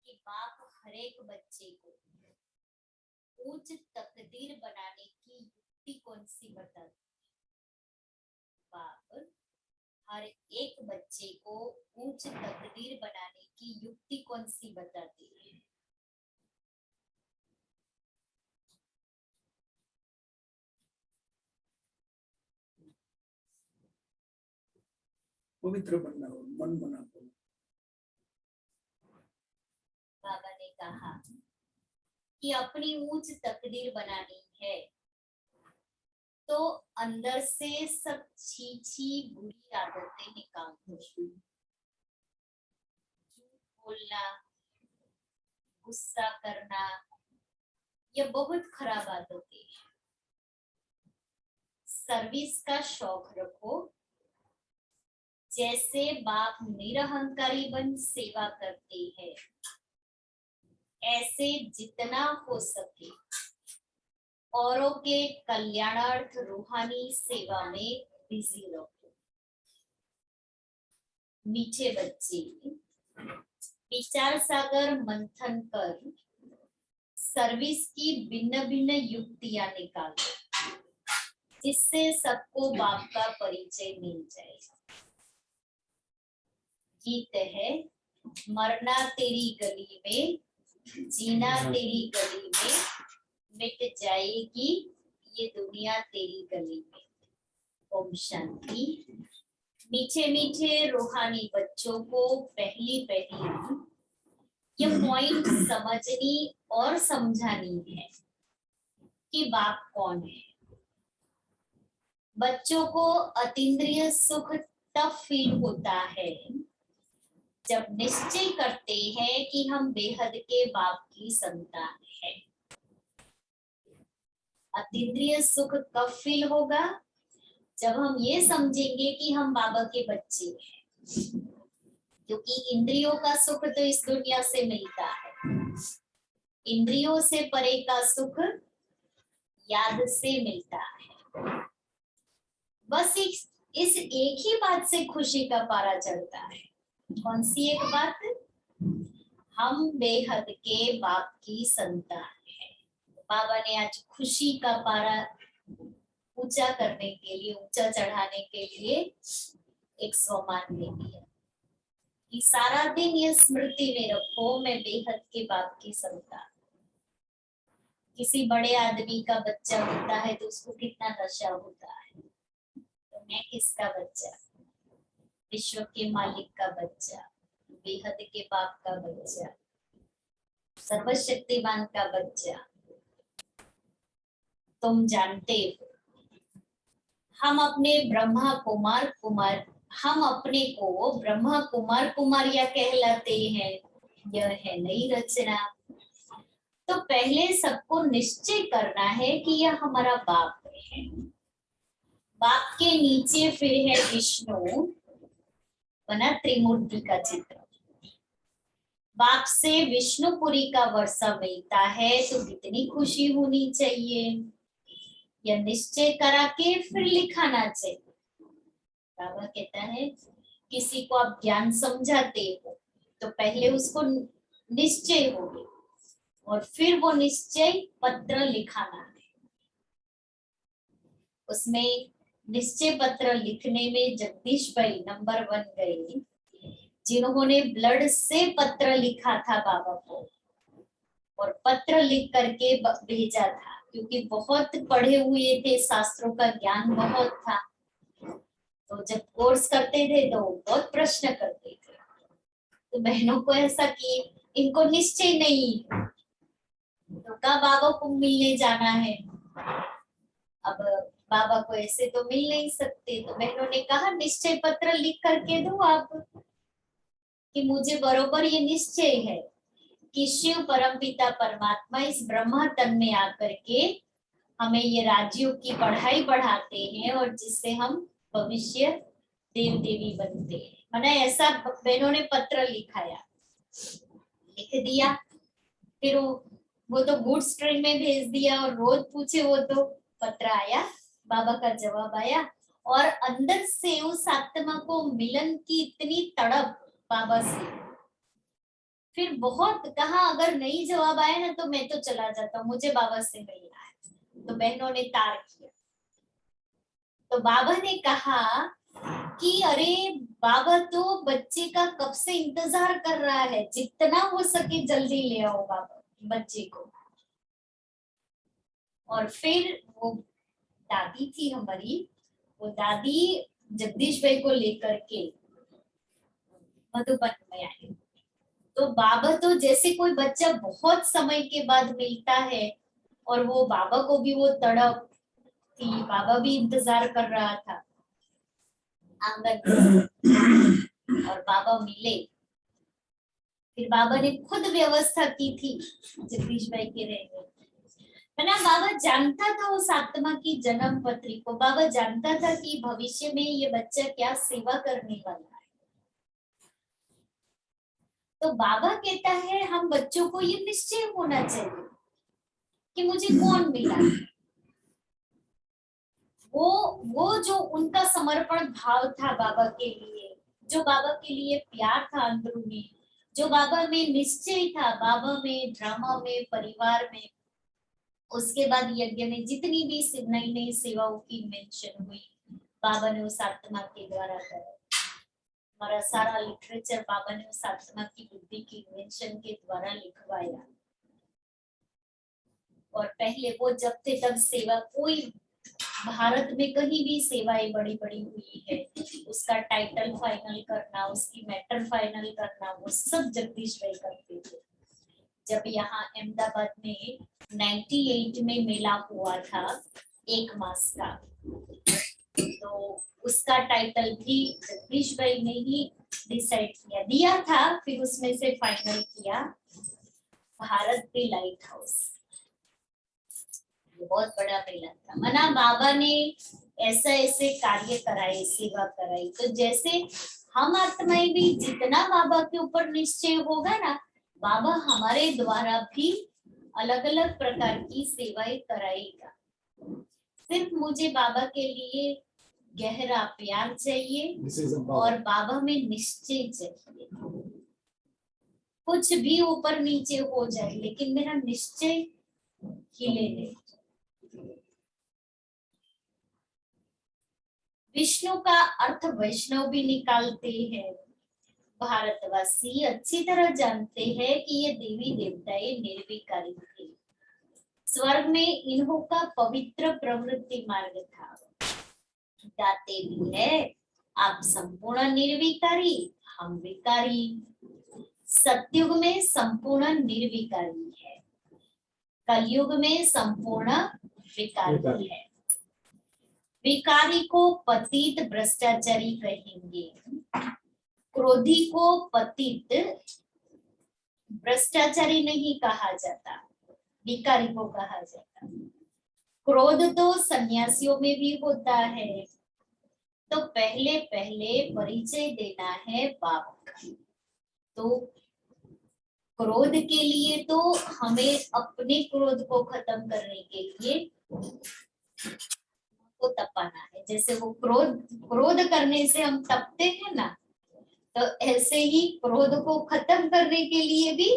कि बाप हर एक बच्चे को उच्च तकदीर बनाने की युक्ति कौन सी बताते? बाप हर एक बच्चे को उच्च तकदीर बनाने की युक्ति कौन सी बताते हैं? पवित्र बनना हो, मन बना हो। बाबा ने कहा कि अपनी उच्च तकदीर बनानी है तो अंदर से सब छी बुरी आदतें निकाल दो। झूठ बोलना, गुस्सा करना, ये बहुत खराब आदतें हैं। सर्विस का शौक रखो, जैसे बाप निरहंकारी बन सेवा करते हैं ऐसे जितना हो सके औरों के कल्याणार्थ रूहानी सेवा में बिजी रहो। मीठे बच्चे, विचार सागर मंथन कर सर्विस की भिन्न भिन्न युक्तियां निकालो, जिससे सबको बाप का परिचय मिल जाए। गीत है, मरना तेरी गली में, जीना तेरी गली में, मिट जाएगी ये दुनिया तेरी गली में। ओम शांति। मीठे मीठे रूहानी बच्चों को पहली ये पॉइंट समझनी और समझानी है कि बाप कौन है। बच्चों को अतीन्द्रिय सुख तब फील होता है जब निश्चय करते हैं कि हम बेहद के बाप की संतान है। अतीन्द्रिय सुख कब फील होगा? जब हम ये समझेंगे कि हम बाबा के बच्चे हैं, क्योंकि इंद्रियों का सुख तो इस दुनिया से मिलता है। इंद्रियों से परे का सुख याद से मिलता है। बस इस एक ही बात से खुशी का पारा चढ़ता है। कौन सी एक बात? हम बेहद के बाप की संतान है। बाबा ने आज खुशी का पारा ऊंचा करने के लिए, ऊंचा चढ़ाने के लिए एक स्वमान दे दिया कि सारा दिन ये स्मृति में रखो, मैं बेहद के बाप की संतान। किसी बड़े आदमी का बच्चा होता है तो उसको कितना नशा होता है, तो मैं किसका बच्चा? विश्व के मालिक का बच्चा, बेहद के बाप का बच्चा, सर्वशक्तिमान का बच्चा। तुम जानते हो हम अपने ब्रह्मा कुमार कुमारिया कहलाते हैं। यह है नई रचना। तो पहले सबको निश्चय करना है कि यह हमारा बाप है। बाप के नीचे फिर है विष्णु, बना त्रिमूर्ति का चित्र। बाप से विष्णुपुरी का वर्षा मिलता है तो कितनी खुशी होनी चाहिए। यह निश्चय करा के फिर लिखाना चाहिए। बाबा कहता है किसी को आप ज्ञान समझाते हो तो पहले उसको निश्चय होगी और फिर वो निश्चय पत्र लिखाना है। उसमें निश्चय पत्र लिखने में जगदीश भाई नंबर 1 गए, जिन्होंने ब्लड से पत्र लिखा था बाबा को और पत्र लिख करके भेजा था, क्योंकि बहुत पढ़े हुए थे, शास्त्रों का ज्ञान बहुत था। तो जब कोर्स करते थे तो बहुत प्रश्न करते थे। तो बहनों को ऐसा कि इनको निश्चय नहीं, तो कब बाबा को मिलने जाना है। अब बाबा को ऐसे तो मिल नहीं सकते, तो बहनों ने कहा निश्चय पत्र लिख करके दो आप कि मुझे बरोबर ये निश्चय है कि शिव परमपिता परमात्मा इस ब्रह्म तन में आकर के हमें ये राजयोग की पढ़ाई पढ़ाते हैं और जिससे हम भविष्य देव देवी बनते हैं। मैंने ऐसा बहनों ने पत्र लिखाया, लिख दिया, फिर वो तो गुड स्ट्रीम में भेज दिया और रोज पूछे वो तो पत्र आया, बाबा का जवाब आया और अंदर से उस आत्मा को मिलन की इतनी तड़प बाबा से। फिर बहुत कहा अगर नहीं जवाब आया ना तो मैं तो चला जाता हूँ, मुझे बाबा से मिलना है। तो बहनों ने तार किया। तो बाबा ने कहा कि अरे बाबा तो बच्चे का कब से इंतजार कर रहा है, जितना हो सके जल्दी ले आओ बाबा बच्चे को। और फिर वो दादी थी हमारी, वो दादी जगदीश भाई को लेकर के मधुबन में आई। तो बाबा तो जैसे कोई बच्चा बहुत समय के बाद मिलता है और वो बाबा को भी वो तड़प थी, बाबा भी इंतजार कर रहा था आंगन में और बाबा मिले। फिर बाबा ने खुद व्यवस्था की थी जगदीश भाई के रहने। है ना, बाबा जानता था उस आत्मा की जन्म पत्री को, बाबा जानता था कि भविष्य में ये बच्चा क्या सेवा करने वाला है। तो बाबा कहता है हम बच्चों को ये निश्चय होना चाहिए कि मुझे कौन मिला। वो जो उनका समर्पण भाव था बाबा के लिए, जो बाबा के लिए प्यार था अंदरूनी, जो बाबा में निश्चय था, बाबा में, ड्रामा में, परिवार में, उसके बाद यज्ञ में जितनी भी नई नई सेवाओं की मेंशन हुई बाबा ने उस आत्मा के द्वारा करा। हमारा सारा लिटरेचर बाबा ने उस आत्मा की बुद्धि की इन्वेंशन के द्वारा लिखवाया। और पहले वो जब थे तब सेवा, कोई भारत में कहीं भी सेवाएं बड़ी बड़ी हुई है, उसका टाइटल फाइनल करना, उसकी मैटर फाइनल करना, वो सब जगदीश भाई करते थे। जब यहाँ अहमदाबाद में 98 में मेला हुआ था 1 मास का, तो उसका टाइटल भी जगदीश भाई ने ही डिसाइड किया, दिया था, फिर उसमें से फाइनल किया भारत के लाइट हाउस। बहुत बड़ा मेला था। मना बाबा ने ऐसे कार्य कराए, सेवा कराई। तो जैसे हम आत्माएं भी जितना बाबा के ऊपर निश्चय होगा ना, बाबा हमारे द्वारा भी अलग अलग प्रकार की सेवाएं कराएगा। सिर्फ मुझे बाबा के लिए गहरा प्यार चाहिए और बाबा में निश्चय चाहिए। कुछ भी ऊपर नीचे हो जाए लेकिन मेरा निश्चय हिले नहीं। विष्णु का अर्थ वैष्णव भी निकालते हैं। भारतवासी अच्छी तरह जानते हैं कि ये देवी देवताएं निर्विकारी थे। स्वर्ग में इन्हों का पवित्र प्रवृत्ति मार्ग था। गाते भी है, आप संपूर्ण निर्विकारी, हम विकारी। सतयुग में संपूर्ण निर्विकारी है, कलयुग में संपूर्ण विकारी है। विकारी को पतित भ्रष्टाचारी कहेंगे, क्रोधी को पतित भ्रष्टाचारी नहीं कहा जाता, विकारी को कहा जाता। क्रोध तो सन्यासियों में भी होता है। तो पहले परिचय देना है बाप का। तो क्रोध के लिए तो हमें अपने क्रोध को खत्म करने के लिए को तपाना है। जैसे वो क्रोध करने से हम तपते हैं ना, तो ऐसे ही क्रोध को खत्म करने के लिए भी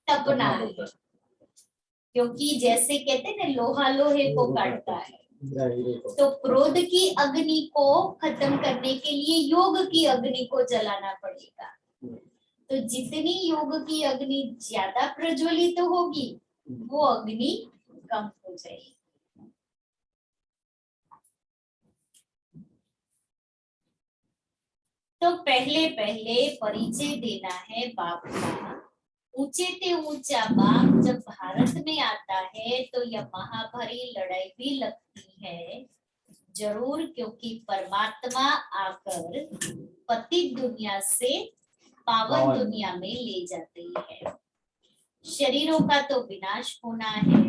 तपना है। क्योंकि जैसे कहते हैं ना, लोहा लोहे को काटता है, तो क्रोध की अग्नि को खत्म करने के लिए योग की अग्नि को जलाना पड़ेगा। तो जितनी योग की अग्नि ज्यादा प्रज्वलित होगी, वो अग्नि कम हो जाएगी। तो पहले परिचय देना है बाप का। ऊंचे ते ऊंचा बाप जब भारत में आता है तो यह महाभारी लड़ाई भी लगती है जरूर, क्योंकि परमात्मा आकर पतित दुनिया से पावन दुनिया में ले जाते हैं। शरीरों का तो विनाश होना है।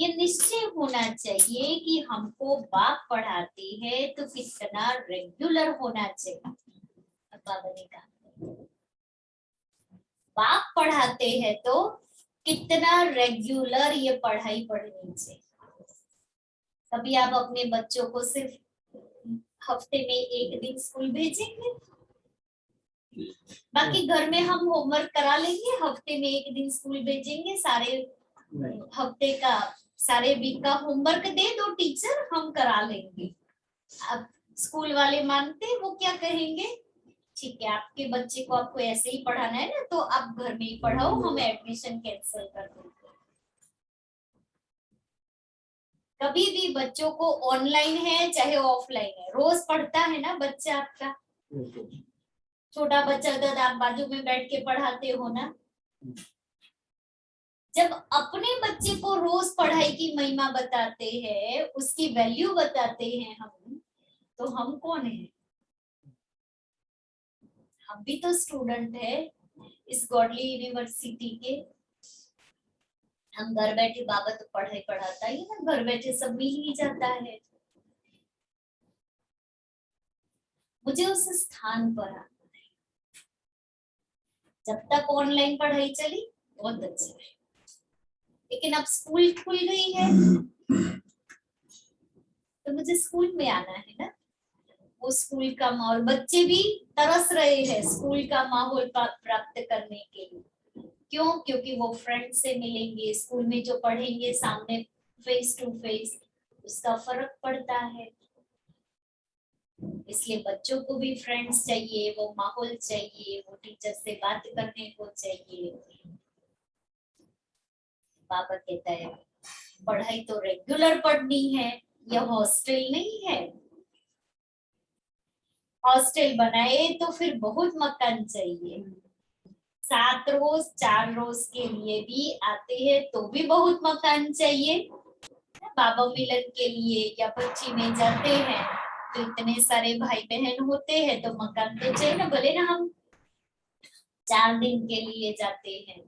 ये निश्चय होना चाहिए कि हमको बाप पढ़ाती है तो कितना रेगुलर होना चाहिए। बाबा ने कहा बाप पढ़ाते हैं तो कितना रेगुलर ये पढ़ाई पढ़नी चाहिए। कभी आप अपने बच्चों को सिर्फ हफ्ते में एक दिन स्कूल भेजेंगे, बाकी घर में हम होमवर्क करा लेंगे, हफ्ते में एक दिन स्कूल भेजेंगे, सारे हफ्ते का सारे वीक का होमवर्क दे दो टीचर, हम करा लेंगे। अब स्कूल वाले मानते, वो क्या कहेंगे, ठीक है आपके बच्चे को आपको ऐसे ही पढ़ाना है ना तो आप घर में ही पढ़ाओ, हम एडमिशन कैंसिल कर देंगे। कभी भी बच्चों को ऑनलाइन है चाहे ऑफलाइन है, रोज पढ़ता है ना बच्चा आपका, छोटा बच्चा तो आप बाजू में बैठ के पढ़ाते हो ना। जब अपने बच्चे को रोज पढ़ाई की महिमा बताते हैं, उसकी वैल्यू बताते हैं हम, तो हम कौन है? हम भी तो स्टूडेंट है इस गॉडली यूनिवर्सिटी के। हम घर बैठे, बाबा तो पढ़ाई पढ़ाता ही ना, घर बैठे सब मिल ही जाता है। मुझे उस स्थान पर आना है। जब तक ऑनलाइन पढ़ाई चली बहुत अच्छी है, लेकिन अब स्कूल खुल गई है तो मुझे स्कूल में आना है ना। वो स्कूल का माहौल, बच्चे भी तरस रहे हैं स्कूल का माहौल प्राप्त करने के लिए। क्यों? क्योंकि वो फ्रेंड से मिलेंगे, स्कूल में जो पढ़ेंगे सामने फेस टू फेस, उसका फर्क पड़ता है। इसलिए बच्चों को भी फ्रेंड्स चाहिए, वो माहौल चाहिए, वो टीचर से बात करने को चाहिए। पापा कहता है पढ़ाई तो रेगुलर पढ़नी है, यह हॉस्टल नहीं है। हॉस्टल बनाए तो फिर बहुत मकान चाहिए, 7 रोज 4 रोज के लिए भी आते हैं तो भी बहुत मकान चाहिए। बाबा मिलन के लिए या बच्ची में जाते हैं तो इतने सारे भाई बहन होते हैं तो मकान तो चाहिए ना, भले ना हम 4 दिन के लिए जाते हैं।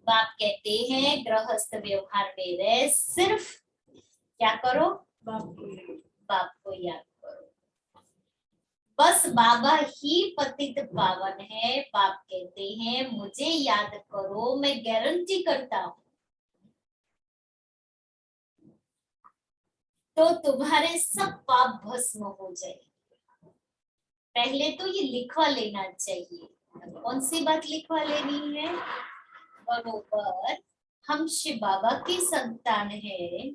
बाप कहते हैं गृहस्थ व्यवहार में रह, सिर्फ क्या करो, बाप को याद करो। बस बाबा ही पतित पावन है। बाप कहते हैं मुझे याद करो, मैं गारंटी करता हूं तो तुम्हारे सब पाप भस्म हो जाएंगे। पहले तो ये लिखवा लेना चाहिए। कौन सी बात लिखवा लेनी है? बरोबर हम शिव बाबा की संतान है,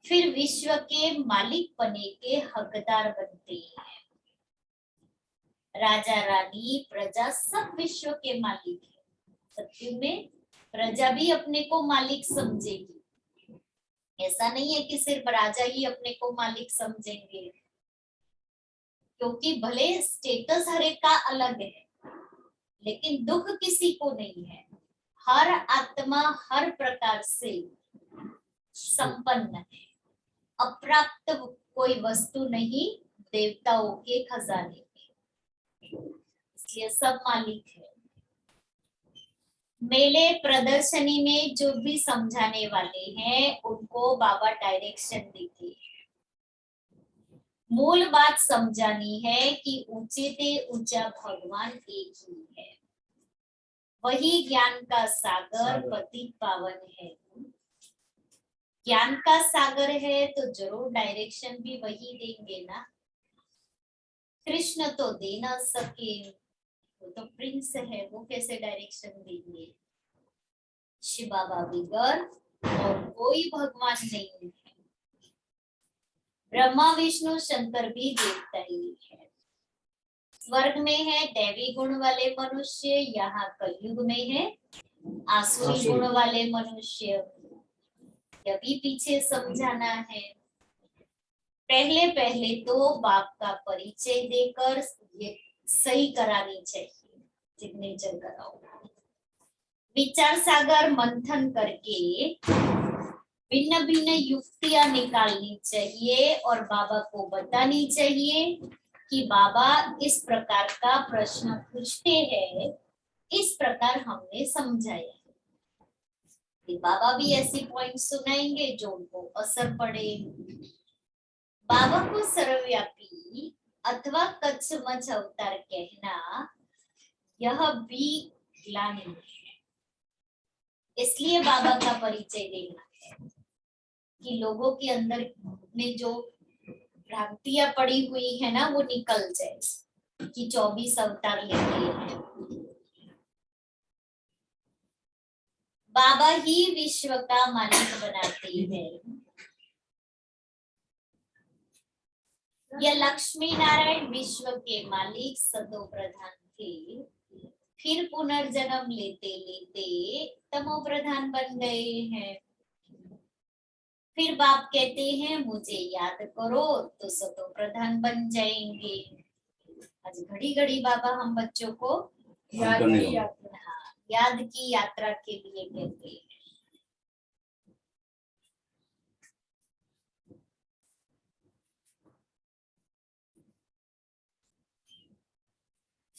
फिर विश्व के मालिक बने के हकदार बनते हैं। राजा रानी प्रजा सब विश्व के मालिक है। सत्युग में प्रजा भी अपने को मालिक समझेगी। ऐसा नहीं है कि सिर्फ राजा ही अपने को मालिक समझेंगे, क्योंकि भले स्टेटस हर एक का अलग है लेकिन दुख किसी को नहीं है। हर आत्मा हर प्रकार से संपन्न है, अप्राप्त कोई वस्तु नहीं देवताओं के खजाने में, इसलिए सब मालिक है। मेले प्रदर्शनी में जो भी समझाने वाले हैं उनको बाबा डायरेक्शन देते हैं। मूल बात समझानी है कि ऊंचे से ऊंचा भगवान एक ही है, वही ज्ञान का सागर पतित पावन है। ज्ञान का सागर है तो जरूर डायरेक्शन भी वही देंगे ना। कृष्ण तो दे ना सके, वो तो प्रिंस है, वो कैसे डायरेक्शन देंगे। शिव बाबा बिगर और कोई भगवान नहीं है। ब्रह्मा विष्णु शंकर भी देवता ही है। स्वर्ग में है दैवी गुण वाले मनुष्य, यहाँ कलयुग में है आसुरी गुण वाले मनुष्य। अभी पीछे समझाना है। पहले पहले तो बाप का परिचय देकर ये सही करानी चाहिए, सिग्नेचर कराओ। विचार सागर मंथन करके भिन्न भिन्न युक्तियां निकालनी चाहिए और बाबा को बतानी चाहिए कि बाबा इस प्रकार का प्रश्न पूछते हैं इस प्रकार हमने समझाया। बाबा भी ऐसी पॉइंट सुनाएंगे जो उनको असर पड़े। बाबा को सर्वव्यापी अथवा कच्छ-मच्छ अवतार कहना यह भी ग्लानि है। इसलिए बाबा का परिचय देना है कि लोगों के अंदर में जो भ्रांतियां पड़ी हुई है ना वो निकल जाए कि 24 अवतार लेते हैं। बाबा ही विश्व का मालिक बनाते हैं। यह लक्ष्मी नारायण विश्व के मालिक सतो प्रधान थे, फिर पुनर्जन्म लेते लेते तमो प्रधान बन गए हैं। फिर बाप कहते हैं मुझे याद करो तो सतो प्रधान बन जाएंगे। आज घड़ी घड़ी बाबा हम बच्चों को याद की यात्रा के लिए कहते हैं।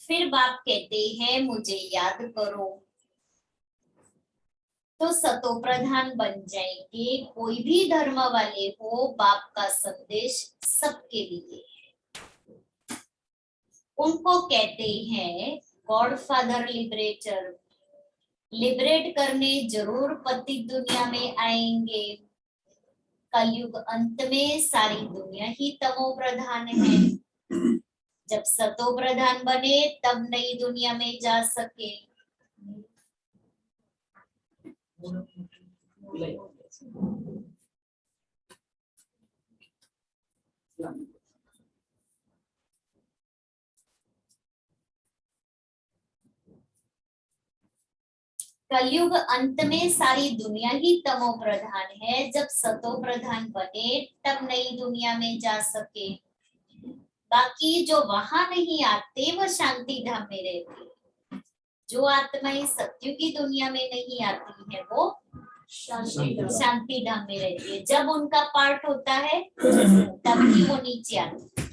फिर बाप कहते हैं मुझे याद करो तो सतो प्रधान बन जाएंगे। कोई भी धर्म वाले हो, बाप का संदेश सबके लिए है। उनको कहते हैं गॉड फादर लिबरेटर। लिबरेट करने जरूर पति दुनिया में आएंगे। कलयुग अंत में सारी दुनिया ही तमो प्रधान है। जब सतो प्रधान बने तब नई दुनिया में जा सके। कलयुग अंत में सारी दुनिया ही तमो प्रधान है। जब सतो प्रधान बने तब नई दुनिया में जा सके। बाकी जो वहां नहीं आते वह शांति धाम में रहते। जो आत्माएं सत्युग की दुनिया में नहीं आती है वो शांति धाम में रहती है। जब उनका पार्ट होता है तभी वो नीचे आती है।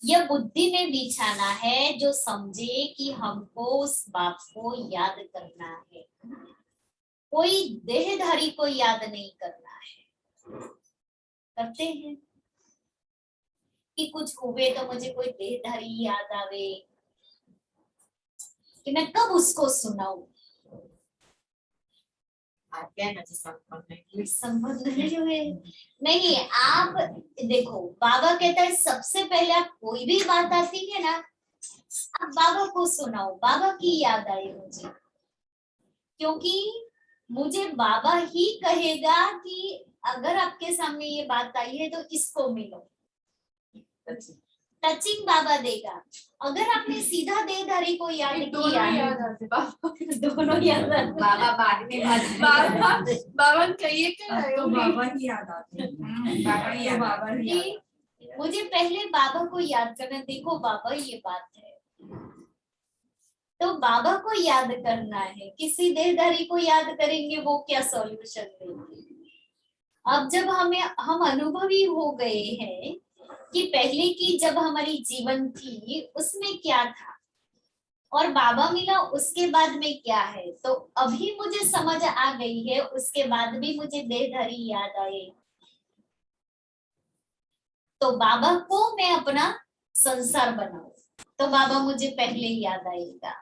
यह बुद्धि में बिछाना है जो समझे कि हमको उस बाप को याद करना है। कोई देहधारी को याद नहीं करना है। करते हैं कि कुछ हुए तो मुझे कोई देहधारी याद आवे कि मैं कब उसको सुनाऊं। संबंध नहीं हुए। नहीं, आप देखो बाबा कहता है सबसे पहले आप कोई भी बात आती है ना आप बाबा को सुनाओ। बाबा की याद आई मुझे, क्योंकि मुझे बाबा ही कहेगा कि अगर आपके सामने ये बात आई है तो इसको मिलो। टचिंग बाबा देगा। अगर आपने सीधा देहधारी को याद किया दोनों याद आते बाबा बाद में बाबा कहिए तो बाबा ही याद आते बाबा ही मुझे पहले बाबा को याद करना। देखो बाबा ये बात है तो बाबा को याद करना है। किसी देहधारी को याद करेंगे वो क्या सॉल्यूशन देंगे। अब जब हम अनुभवी हो गए हैं कि पहले की जब हमारी जीवन थी उसमें क्या था और बाबा मिला उसके बाद में क्या है, तो अभी मुझे समझ आ गई है। उसके बाद भी मुझे देहधारी याद आए तो बाबा को मैं अपना संसार बनाऊं तो बाबा मुझे पहले याद आएगा।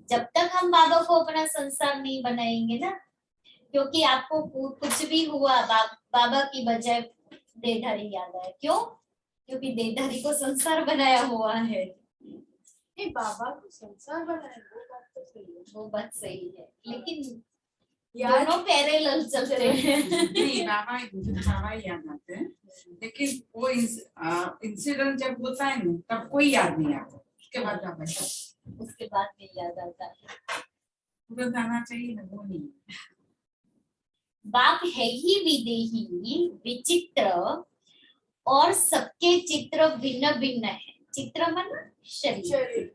जब तक हम बाबा को अपना संसार नहीं बनाएंगे ना, क्योंकि आपको कुछ भी हुआ बाबा की बजाय देहधारी याद आए। क्यों? क्योंकि देहधारी को संसार बनाया हुआ है। बाबा को संसार बनाया वो बात तो सही है। वो बात सही है लेकिन दोनों पैरेलल चल रहे हैं। नहीं बाबा याद आते हैं लेकिन वो इंसिडेंट जब होता है ना तब कोई याद नहीं आता। उसके बाद में याद आता है। तो गाना चाहिए ना वो नहीं। बाप है ही विदेही विचित्र और सबके चित्र भिन्न भिन्न है। चित्र मन शरीर।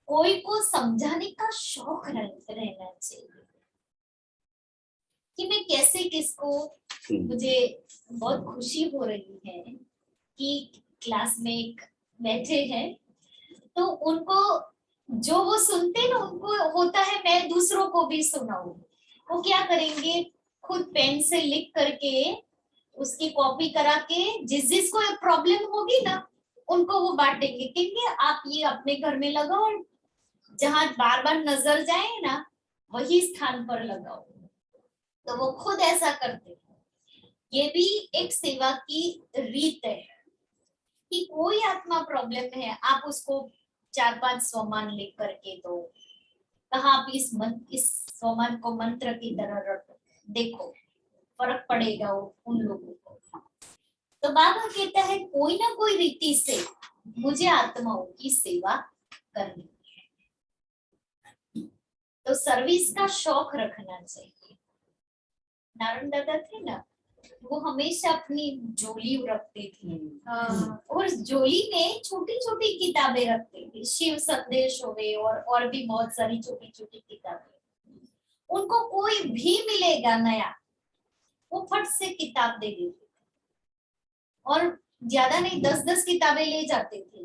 कोई को समझाने का शौक रहना चाहिए। कि मैं कैसे किसको, मुझे बहुत खुशी हो रही है कि क्लास में एक बैठे हैं तो उनको जो वो सुनते ना उनको होता है मैं दूसरों को भी सुनाऊं। वो क्या करेंगे, खुद पेन से लिख करके उसकी कॉपी करा के जिस जिसको प्रॉब्लम होगी ना उनको वो बांटेंगे, क्योंकि आप ये अपने घर में लगाओ और जहां बार बार नजर जाए ना वही स्थान पर लगाओ। तो वो खुद ऐसा करते हैं। ये भी एक सेवा की रीत है कि कोई आत्मा प्रॉब्लम है आप उसको 4-5 स्वमान लिख करके दो, कहा आप इस स्वमान को मंत्र की तरह रटो, देखो फर्क पड़ेगा उन लोगों को। तो बाबा कहता है कोई ना कोई रीति से मुझे आत्माओं की सेवा करनी है, तो सर्विस का शौक रखना चाहिए। नारायण दादा थे ना, वो हमेशा अपनी झोली रखते थे और झोली में छोटी छोटी किताबें रखते थे, शिव संदेश होवे और भी बहुत सारी छोटी छोटी किताबें। उनको कोई भी मिलेगा नया वो फट से किताब दे देते थे और ज्यादा नहीं 10-10 किताबें ले जाते थे।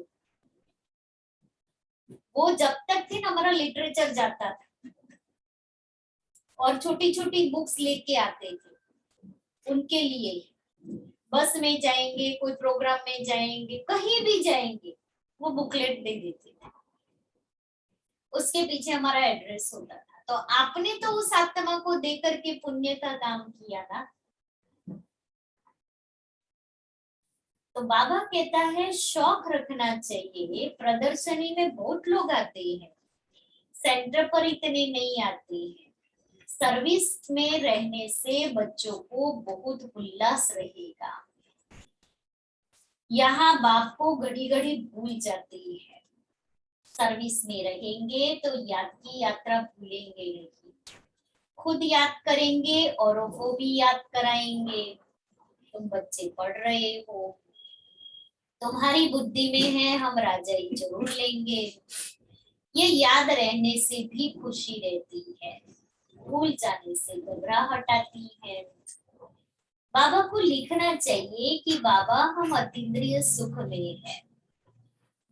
वो जब तक थे ना हमारा लिटरेचर जाता था और छोटी छोटी बुक्स लेके आते थे उनके लिए। बस में जाएंगे, कोई प्रोग्राम में जाएंगे, कहीं भी जाएंगे वो बुकलेट दे देते थे, उसके पीछे हमारा एड्रेस होता था। तो आपने तो उस आत्मा को दे करके पुण्य का काम किया ना। तो बाबा कहता है शौक रखना चाहिए। प्रदर्शनी में बहुत लोग आते हैं, सेंटर पर इतने नहीं आते हैं। सर्विस में रहने से बच्चों को बहुत उल्लास रहेगा। यहाँ बाप को घड़ी घड़ी भूल जाती है, सर्विस में रहेंगे तो याद की यात्रा भूलेंगे नहीं, खुद याद करेंगे औरों को भी याद कराएंगे। तुम बच्चे पढ़ रहे हो, तुम्हारी बुद्धि में है हम राजाई जरूर लेंगे, ये याद रहने से भी खुशी रहती है, भूल जाने से घबराहट आती है। बाबा को लिखना चाहिए कि बाबा हम अतीन्द्रिय सुख में हैं,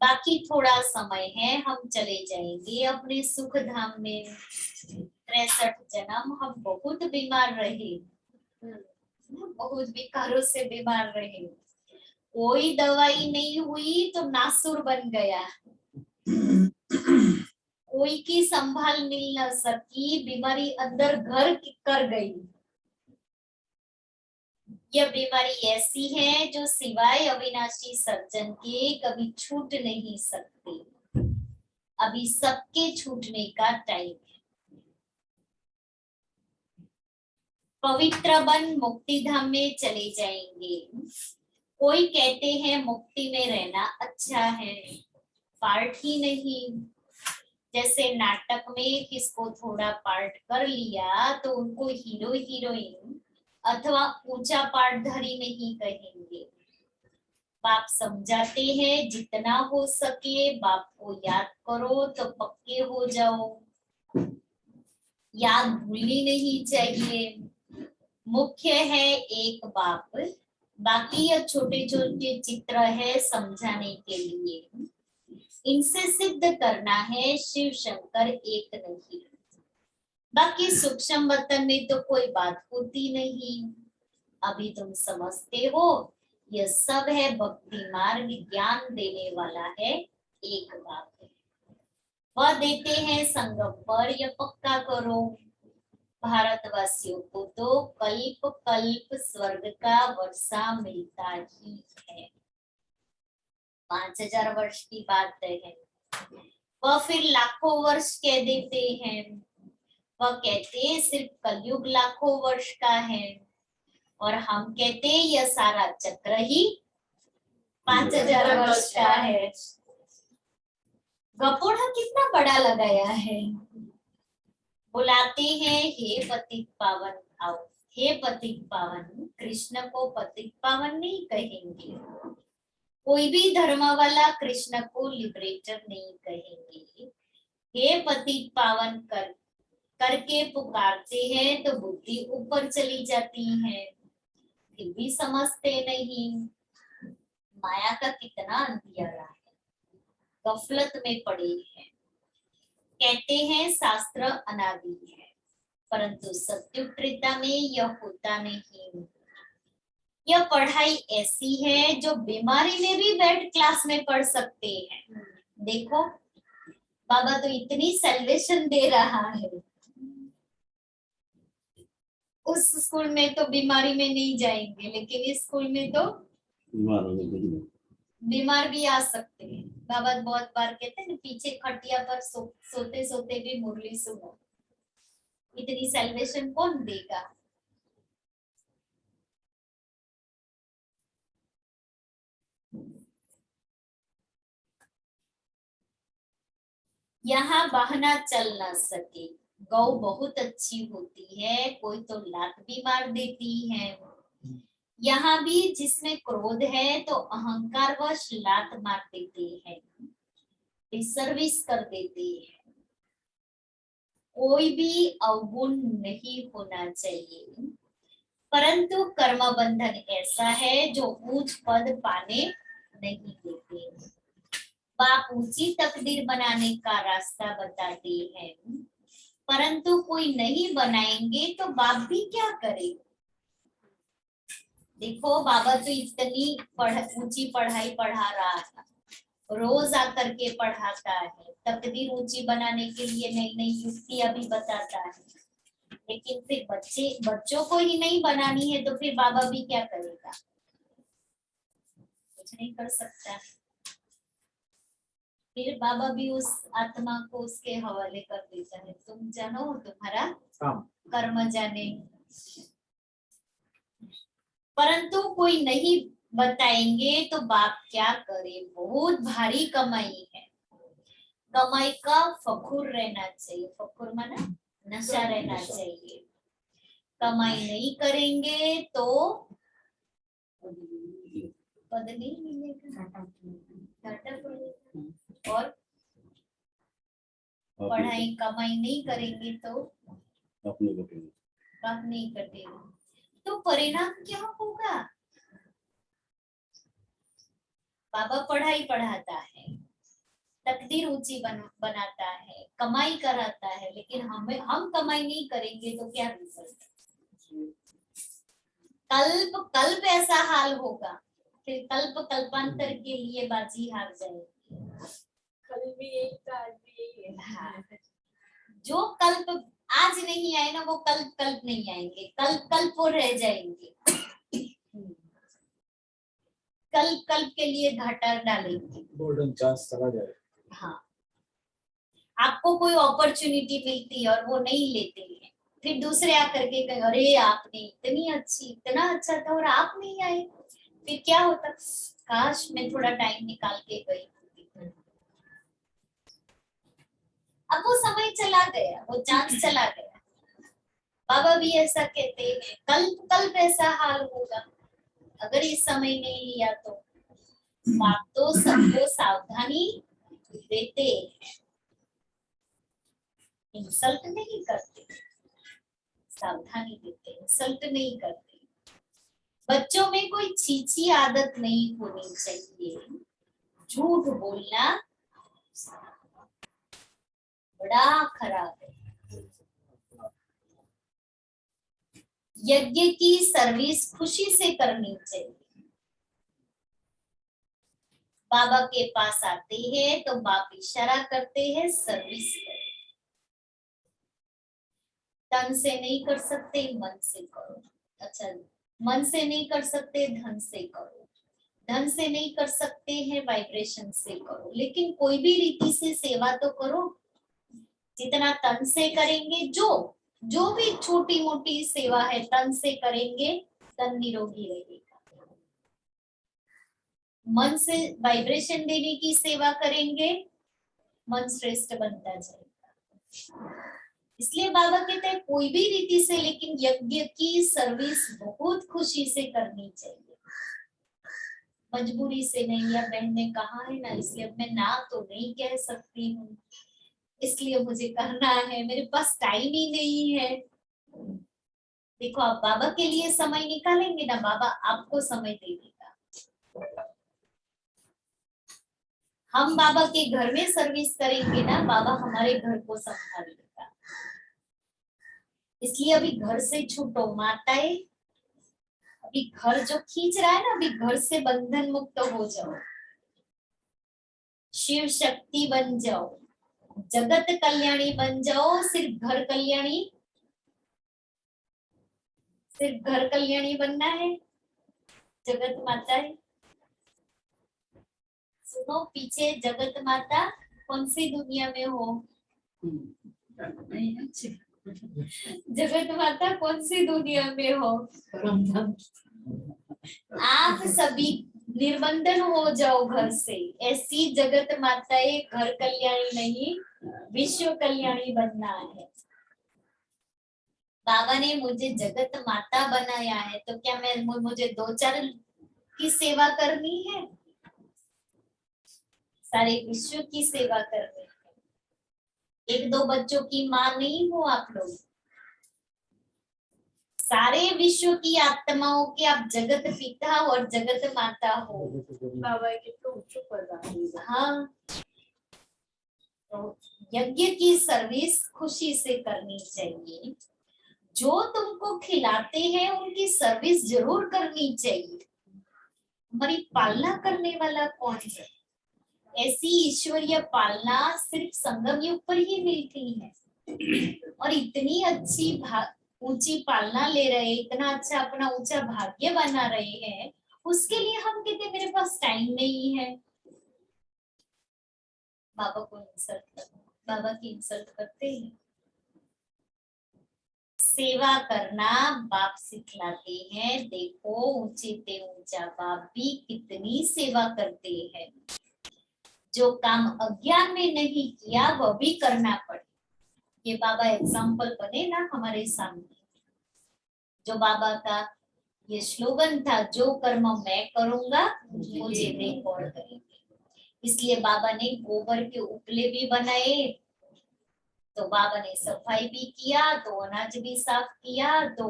बाकी थोड़ा समय है हम चले जाएंगे अपने सुख धाम में। 63 जन्म हम बहुत बीमार रहे, बहुत विकारों से बीमार रहे, कोई दवाई नहीं हुई तो नासुर बन गया, कोई की संभाल मिल न सकी, बीमारी अंदर घर कर गई। यह बीमारी ऐसी है जो सिवाय अविनाशी सर्जन के कभी छूट नहीं सकती। अभी सबके छूटने का टाइम है। पवित्र बन मुक्ति धाम में चले जाएंगे। कोई कहते हैं मुक्ति में रहना अच्छा है, पार्ट ही नहीं। जैसे नाटक में किसको थोड़ा पार्ट कर लिया तो उनको हीरो हीरोइन अथवा ऊंचा पार्टधारी नहीं कहेंगे। बाप समझाते हैं जितना हो सके बाप को याद करो तो पक्के हो जाओ, याद भूलनी नहीं चाहिए। मुख्य है एक बाप, बाकी ये छोटे छोटे चित्र है समझाने के लिए। इनसे सिद्ध करना है शिव शंकर एक नहीं, बाकी सूक्ष्म वतन में तो कोई बात होती नहीं। अभी तुम समझते हो यह सब है भक्ति मार्ग, ज्ञान देने वाला है एक बाप है, वह देते हैं संगम पर, यह पक्का करो। भारतवासियों को तो कल्प कल्प स्वर्ग का वर्षा मिलता ही है। 5000 वर्ष की बात है, वह फिर लाखों वर्ष कह देते हैं। वह कहते हैं सिर्फ कलयुग लाखों वर्ष का है और हम कहते हैं यह सारा चक्र ही 5000 वर्ष का है। गपोड़ा कितना बड़ा लगाया है। बुलाते हैं हे पतित पावन आओ, हे पतित पावन। कृष्ण को पतित पावन नहीं कहेंगे, कोई भी धर्म वाला कृष्ण को लिबरेटर नहीं कहेंगे। हे पतित पावन कर करके पुकारते हैं तो बुद्धि ऊपर चली जाती है, फिर भी समझते नहीं। माया का कितना अंधियारा है, गफलत में पड़े हैं। कहते हैं शास्त्र अनादि है, परंतु सत्युत्तरता में यह होता नहीं। यह पढ़ाई ऐसी है जो बीमारी में भी बेड क्लास में पढ़ सकते हैं। देखो बाबा तो इतनी सेल्वेशन दे रहा है, उस स्कूल में तो बीमारी में नहीं जाएंगे, लेकिन इस स्कूल में तो बीमार भी आ सकते हैं। बाबा बहुत बार कहते हैं ना, पीछे खटिया पर सोते सोते भी मुरली सुनो। इतनी सेल्वेशन कौन देगा? यहाँ बहाना चल ना सके। गौ बहुत अच्छी होती है, कोई तो लात भी मार देती है। यहाँ भी जिसमें क्रोध है तो अहंकारवश लात मार देते हैं, डिसर्विस कर देते हैं। कोई भी अवगुण नहीं होना चाहिए, परंतु कर्म बंधन ऐसा है जो ऊंच पद पाने नहीं देते। बाप ऊंची तकदीर बनाने का रास्ता बताते हैं, परंतु कोई नहीं बनाएंगे तो बाप भी क्या करे? देखो बाबा तो इतनी ऊंची पढ़ाई पढ़ा रहा था, रोज आकर के पढ़ाता है, तकदीर ऊंची बनाने के लिए नई नई युक्तियां भी बताता है, लेकिन फिर बच्चों को ही नहीं बनानी है तो फिर बाबा भी क्या करेगा? कुछ नहीं कर सकता। फिर बाबा भी उस आत्मा को उसके हवाले कर देता है, तुम जानो तुम्हारा कर्म जाने। परंतु कोई नहीं बताएंगे तो बाप क्या करे? बहुत भारी कमाई है, कमाई का फखुर रहना चाहिए। फखुर माना नशा रहना चाहिए। कमाई नहीं करेंगे तो पद नहीं मिलेगा, घाटा पड़ेगा। और पढ़ाई कमाई नहीं करेंगे तो बाप नहीं कटेगा, तो परिणाम क्या होगा? बाबा पढ़ाई पढ़ाता है, तकदीर ऊंची बनाता है, कमाई कराता है, लेकिन हम कमाई नहीं करेंगे तो क्या रिजल्ट? कल्प कल्प ऐसा हाल होगा, फिर कल्प कल्पांतर के लिए बाजी हार जाएगी। कल भी यही था, आज भी यही है। हाँ। जो कल्प आज नहीं आए ना, वो कल्प कल्प नहीं आएंगे, कल्प कल्प वो रह जाएंगे। कल्प कल्प के लिए घाटा डालेंगे, गोल्डन चांस चला जाएगा। हाँ। आपको कोई अपॉर्चुनिटी मिलती है और वो नहीं लेते हैं, फिर दूसरे आकर के कहे अरे आपने इतना अच्छा था और आप नहीं आए, फिर क्या होता? काश मैं थोड़ा टाइम निकाल के गई। अब वो समय चला गया, वो चांस चला गया। बाबा भी ऐसा कहते हैं, कल्प कल्प ऐसा हाल होगा अगर इस समय नहीं लिया तो। बाप तो सबको सावधानी देते हैं, इंसल्ट नहीं करते, सावधानी देते, इंसल्ट नहीं करते। बच्चों में कोई छीछी आदत नहीं होनी चाहिए। झूठ बोलना बड़ा खराब है। यज्ञ की सर्विस खुशी से करनी चाहिए। बाबा के पास आते हैं तो बाप इशारा करते हैं सर्विस करो। तन से नहीं कर सकते, मन से करो। अच्छा, मन से नहीं कर सकते, धन से करो। धन से नहीं कर सकते हैं, वाइब्रेशन से करो। लेकिन कोई भी रीति से सेवा तो करो। जितना तन से करेंगे, जो भी छोटी मोटी सेवा है तन से करेंगे, तन निरोगी रहेगा। मन से वाइब्रेशन देने की सेवा करेंगे, मन श्रेष्ठ बनता जाएगा। इसलिए बाबा कहते हैं कोई भी रीति से, लेकिन यज्ञ की सर्विस बहुत खुशी से करनी चाहिए, मजबूरी से नहीं। या बहन ने कहा है ना, इसलिए मैं ना तो नहीं कह सकती हूँ, इसलिए मुझे करना है, मेरे पास टाइम ही नहीं है। देखो, आप बाबा के लिए समय निकालेंगे ना, बाबा आपको समय दे देगा। हम बाबा के घर में सर्विस करेंगे ना, बाबा हमारे घर को संभाल लेगा। इसलिए अभी घर से छूटो माताएं, अभी घर जो खींच रहा है ना, अभी घर से बंधन मुक्त हो जाओ, शिव शक्ति बन जाओ, जगत कल्याणी बन जाओ। सिर्फ घर कल्याणी बनना है। जगत माता है, सुनो पीछे, जगत माता कौन सी दुनिया में हो? नहीं अच्छी जगत माता कौन सी दुनिया में हो? आप सभी निर्बंधन हो जाओ घर से। ऐसी जगत माताएं घर कल्याणी नहीं, विश्व कल्याणी बनना है। बाबा ने मुझे जगत माता बनाया है, तो क्या मुझे 2-4 की सेवा करनी है? सारे विश्व की सेवा करनी है। 1-2 बच्चों की माँ नहीं हो आप लोग, सारे विश्व की आत्माओं के आप जगत पिता और जगत माता हो। बाबा के तो ऊंचो पर हाँ, तो यज्ञ की सर्विस खुशी से करनी चाहिए। जो तुमको खिलाते हैं उनकी सर्विस जरूर करनी चाहिए। हमारी पालना करने वाला कौन है? ऐसी ईश्वरीय पालना सिर्फ संगम युग पर ही मिलती है। और इतनी अच्छी ऊंची पालना ले रहे, इतना अच्छा अपना ऊंचा भाग्य बना रहे हैं, उसके लिए हम कहते मेरे पास टाइम नहीं है। बाबा की इंसल्ट करते हैं। सेवा करना बाप सिखलाते हैं। देखो, ऊंचे ते ऊंचा बाप भी कितनी सेवा करते हैं। जो काम अज्ञान में नहीं किया वह भी करना पड़े। ये बाबा एग्जाम्पल बने ना हमारे सामने। जो बाबा का ये स्लोगन था, जो कर्म मैं करूंगा मुझे देख और करेंगे। इसलिए बाबा ने गोबर के उपले भी बनाए, तो बाबा ने सफाई भी किया, तो अनाज भी साफ किया, तो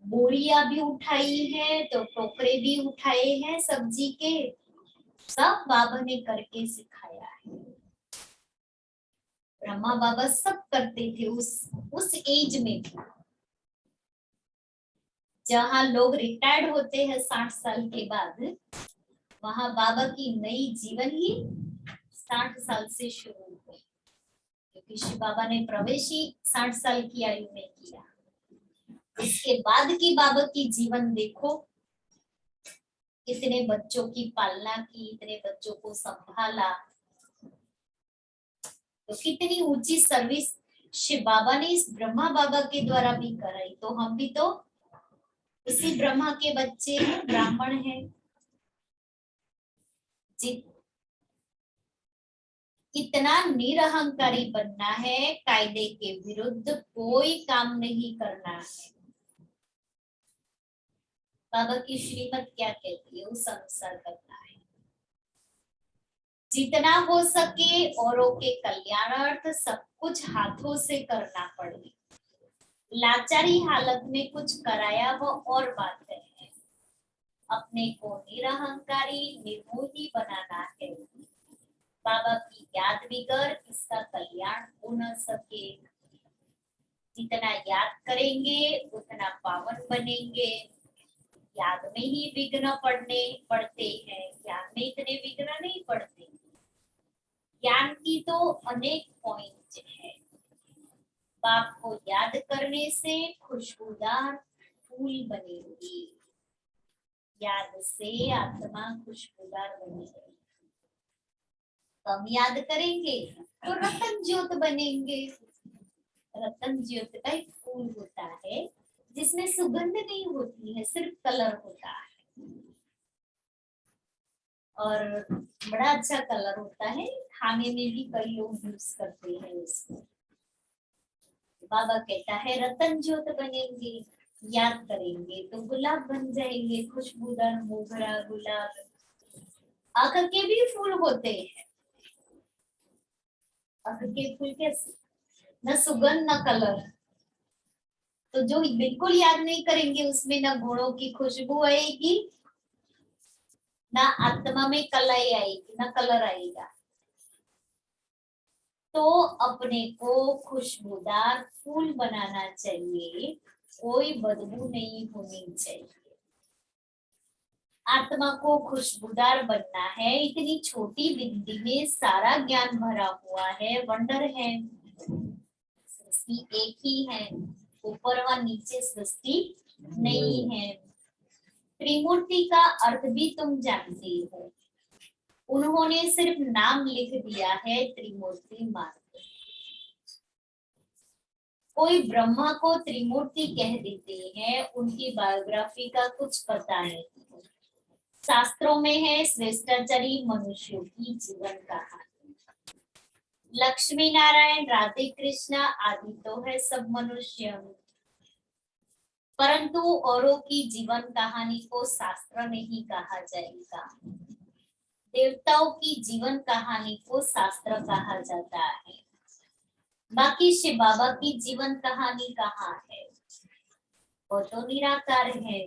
बोरिया भी उठाई है, तो टोकरे भी उठाए हैं सब्जी के, सब बाबा ने करके सिखाया है। ब्रह्मा बाबा सब करते थे उस एज में। जहाँ लोग रिटायर्ड होते हैं 60 साल के बाद, वहां बाबा की नई जीवन ही 60 साल से शुरू हुई, क्योंकि शिव बाबा ने प्रवेश ही 60 साल की आयु में किया। इसके बाद की बाबा की जीवन देखो, इतने बच्चों की पालना की, इतने बच्चों को संभाला, तो कितनी ऊंची सर्विस शिव बाबा ने इस ब्रह्मा बाबा के द्वारा भी कराई। तो हम भी तो इसी ब्रह्मा के बच्चे हैं, ब्राह्मण हैं। इतना निरहंकारी बनना है, कायदे के विरुद्ध कोई काम नहीं करना है। बाबा की श्रीमत क्या कहती है उस अनुसार करना है। जितना हो सके औरों के कल्याणार्थ सब कुछ हाथों से करना पड़े। लाचारी हालत में कुछ कराया वो और बात है। अपने को निरहंकारी निर्मोही बनाना है। बाबा की याद भी कर, इसका कल्याण हो न सके। जितना याद करेंगे उतना पावन बनेंगे। याद में ही विघ्न पड़ते हैं, ज्ञान में इतने विघ्न नहीं पड़ते। ज्ञान की तो अनेक पॉइंट है। बाप को याद करने से खुशबूदार फूल बनेंगे। याद से आत्मा खुशबूदार बनेगी। कम याद करेंगे तो रतन ज्योत बनेंगे। रतन ज्योत का एक फूल होता है जिसमें सुगंध नहीं होती है, सिर्फ कलर होता है, और बड़ा अच्छा कलर होता है। खाने में भी कई लोग यूज करते हैं इसको। बाबा कहता है रतन ज्योत बनेंगे, याद करेंगे तो गुलाब बन जाएंगे, खुशबूदार मोगरा, गुलाब। आकर के भी फूल होते हैं, अग के फूल कैसे, न सुगंध न कलर। तो जो बिल्कुल याद नहीं करेंगे उसमें न गुणों की खुशबू आएगी, ना आत्मा में कलाई आएगी, ना कलर आएगा। तो अपने को खुशबूदार फूल बनाना चाहिए, कोई बदबू नहीं होनी चाहिए। आत्मा को खुशबूदार बनना है। इतनी छोटी बिंदी में सारा ज्ञान भरा हुआ है। वंडर है, सृष्टि एक ही है, ऊपर व नीचे सृष्टि नहीं है। त्रिमूर्ति का अर्थ भी तुम जानते हो। उन्होंने सिर्फ नाम लिख दिया है त्रिमूर्ति मार्ग। कोई ब्रह्मा को त्रिमूर्ति कह देते हैं, उनकी बायोग्राफी का कुछ पता नहीं। शास्त्रों में है श्रेष्ठाचारी मनुष्यों की जीवन कहानी। लक्ष्मी नारायण राधे कृष्णा आदि तो है सब मनुष्य, परंतु औरों की जीवन कहानी को शास्त्र नहीं कहा जाएगा। देवताओं की जीवन कहानी को शास्त्र कहा जाता है। बाकी शिव बाबा की जीवन कहानी कहाँ है? वो तो निराकार है।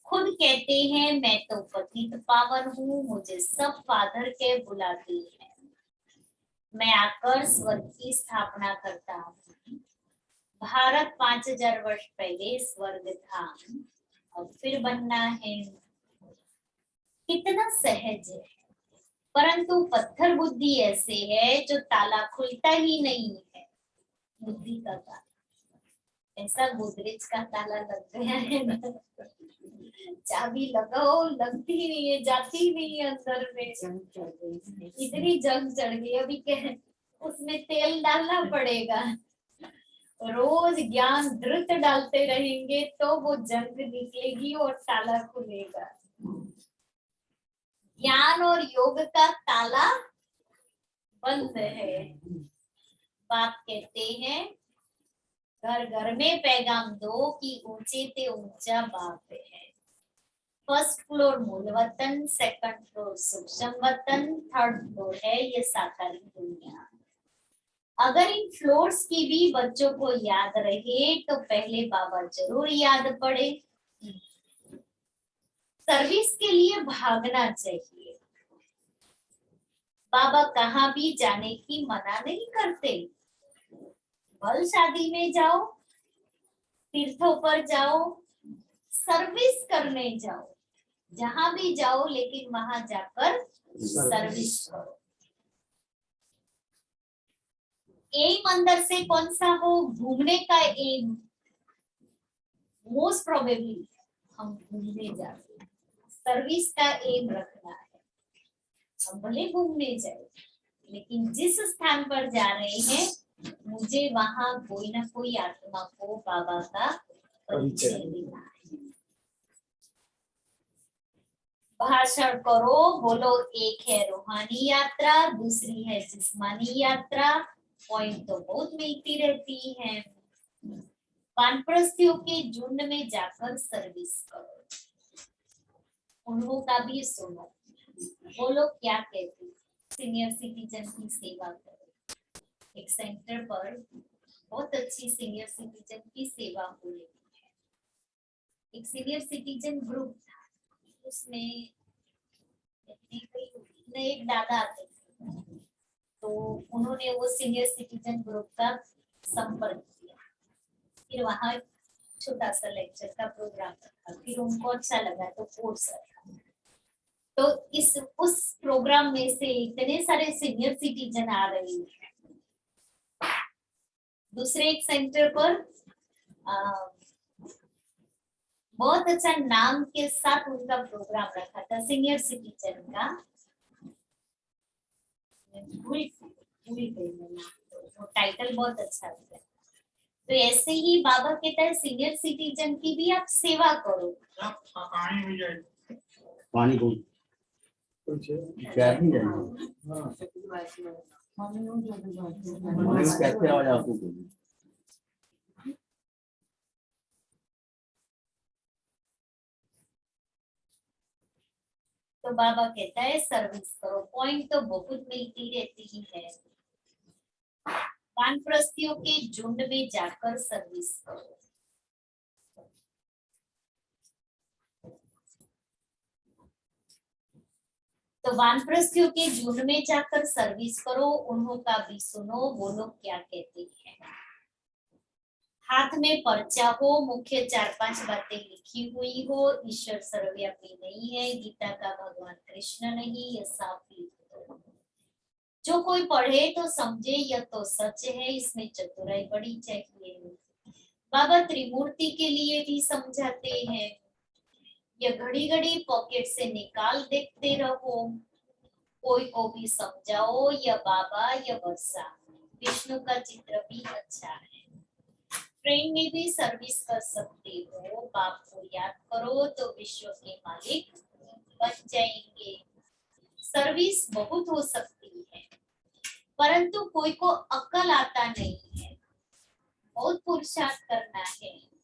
खुद कहते हैं मैं तो पतित पावन हूँ, मुझे सब फादर के बुलाते हैं। मैं आकर स्वर्ग की स्थापना करता हूँ। भारत 5000 वर्ष पहले स्वर्ग था, अब फिर बनना है। कितना सहज है, परंतु पत्थर बुद्धि ऐसे है जो ताला खुलता ही नहीं है। बुद्धि का ताला, ऐसा गोदरेज का ताला लग गया है ना, चाबी लगाओ लगती ही नहीं है, जाती ही नहीं है अंदर में। इतनी जंग चढ़ गई। अभी क्या उसमें तेल डालना पड़ेगा, रोज ज्ञान धृत डालते रहेंगे तो वो जंग निकलेगी और ताला खुलेगा। ज्ञान और योग का ताला बंद है। बाप कहते हैं घर घर में पैगाम दो कि ऊंचे ते ऊंचा बाप है। फर्स्ट फ्लोर मूल वतन, सेकंड फ्लोर सूक्ष्म वतन, थर्ड फ्लोर है ये साकारी दुनिया। अगर इन फ्लोर्स की भी बच्चों को याद रहे तो पहले बाबा जरूर याद पड़े। सर्विस के लिए भागना चाहिए। बाबा कहाँ भी जाने की मना नहीं करते। भल शादी में जाओ, तीर्थों पर जाओ, सर्विस करने जाओ, जहां भी जाओ, लेकिन वहां जाकर सर्विस करो। एम अंदर से कौन सा हो, घूमने का एम मोस्ट प्रोबेबली हम घूमने जा रहे हैं। सर्विस का एम रखना है। हम भले घूमने जाए, लेकिन जिस स्थान पर जा रहे हैं मुझे वहां कोई ना कोई आत्मा को बाबा का परिचय देना है। भाषण करो, बोलो एक है रूहानी यात्रा, दूसरी है जिस्मानी यात्रा। पॉइंट तो बहुत मिलती रहती है। वानप्रस्थियों के झुंड में जाकर सर्विस करो, उन्हों का भी सुनो। वो लोग क्या कहते, सीनियर सिटीजन की सेवा करो। एक सेंटर पर बहुत अच्छी सीनियर सिटीजन की सेवा हो रही है। एक सीनियर सिटीजन ग्रुप था, उसमें एक दादा आते थे, तो उन्होंने वो सीनियर सिटीजन ग्रुप का संपर्क किया। फिर वहां छोटा सा लेक्चर का प्रोग्राम रखा, फिर उनको अच्छा लगा तो कोर्स रखा। तो उस प्रोग्राम में से इतने सारे सीनियर सिटीजन आ रहे हैं। दूसरे एक सेंटर पर बहुत अच्छा नाम के साथ उनका प्रोग्राम रखा था सीनियर सिटीजन का। वो टाइटल बहुत अच्छा था। तो ऐसे ही बाबा कहता है सीनियर सिटीजन की भी आप सेवा करो। पानी को कैसे आवाज आपको? तो बाबा कहता है सर्विस करो। पॉइंट तो बहुत मिलती रहती है। वानप्रस्थियों के झुंड में जाकर सर्विस करो। तो वानप्रस्थियों के झुंड में जाकर सर्विस करो, उन्हों का भी सुनो, वो लोग क्या कहते हैं। हाथ में पर्चा हो, मुख्य 4-5 बातें लिखी हुई हो, ईश्वर सर्वव्यापी नहीं है, गीता का भगवान कृष्ण नहीं, यह साफ लिख दो। जो कोई पढ़े तो समझे यह तो सच है, इसमें चतुराई बड़ी चाहिए। बाबा त्रिमूर्ति के लिए भी समझाते हैं, यह घड़ी घड़ी पॉकेट से निकाल देखते रहो, कोई को भी समझाओ, यह बाबा यह वर्षा, विष्णु का चित्र भी अच्छा है। ट्रेन में भी सर्विस कर सकते हो, बाप को याद करो तो विश्व के मालिक बन जाएंगे। सर्विस बहुत हो सकती है, परंतु कोई को अकल आता नहीं है, बहुत पुरुषार्थ करना है।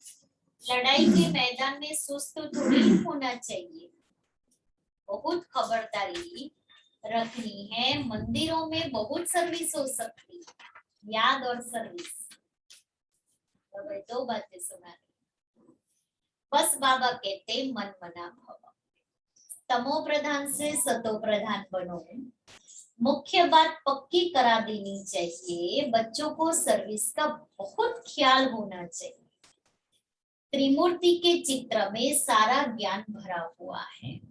लड़ाई के मैदान में सुस्त थोड़ी होना चाहिए, बहुत खबरदारी रखनी है। मंदिरों में बहुत सर्विस हो सकती है, याद और सर्विस, तो 2 बातें सुना। बस बाबा कहते मन मना भव, तमो प्रधान से सतो प्रधान बनो। मुख्य बात पक्की करा देनी चाहिए, बच्चों को सर्विस का बहुत ख्याल होना चाहिए। त्रिमूर्ति के चित्र में सारा ज्ञान भरा हुआ है।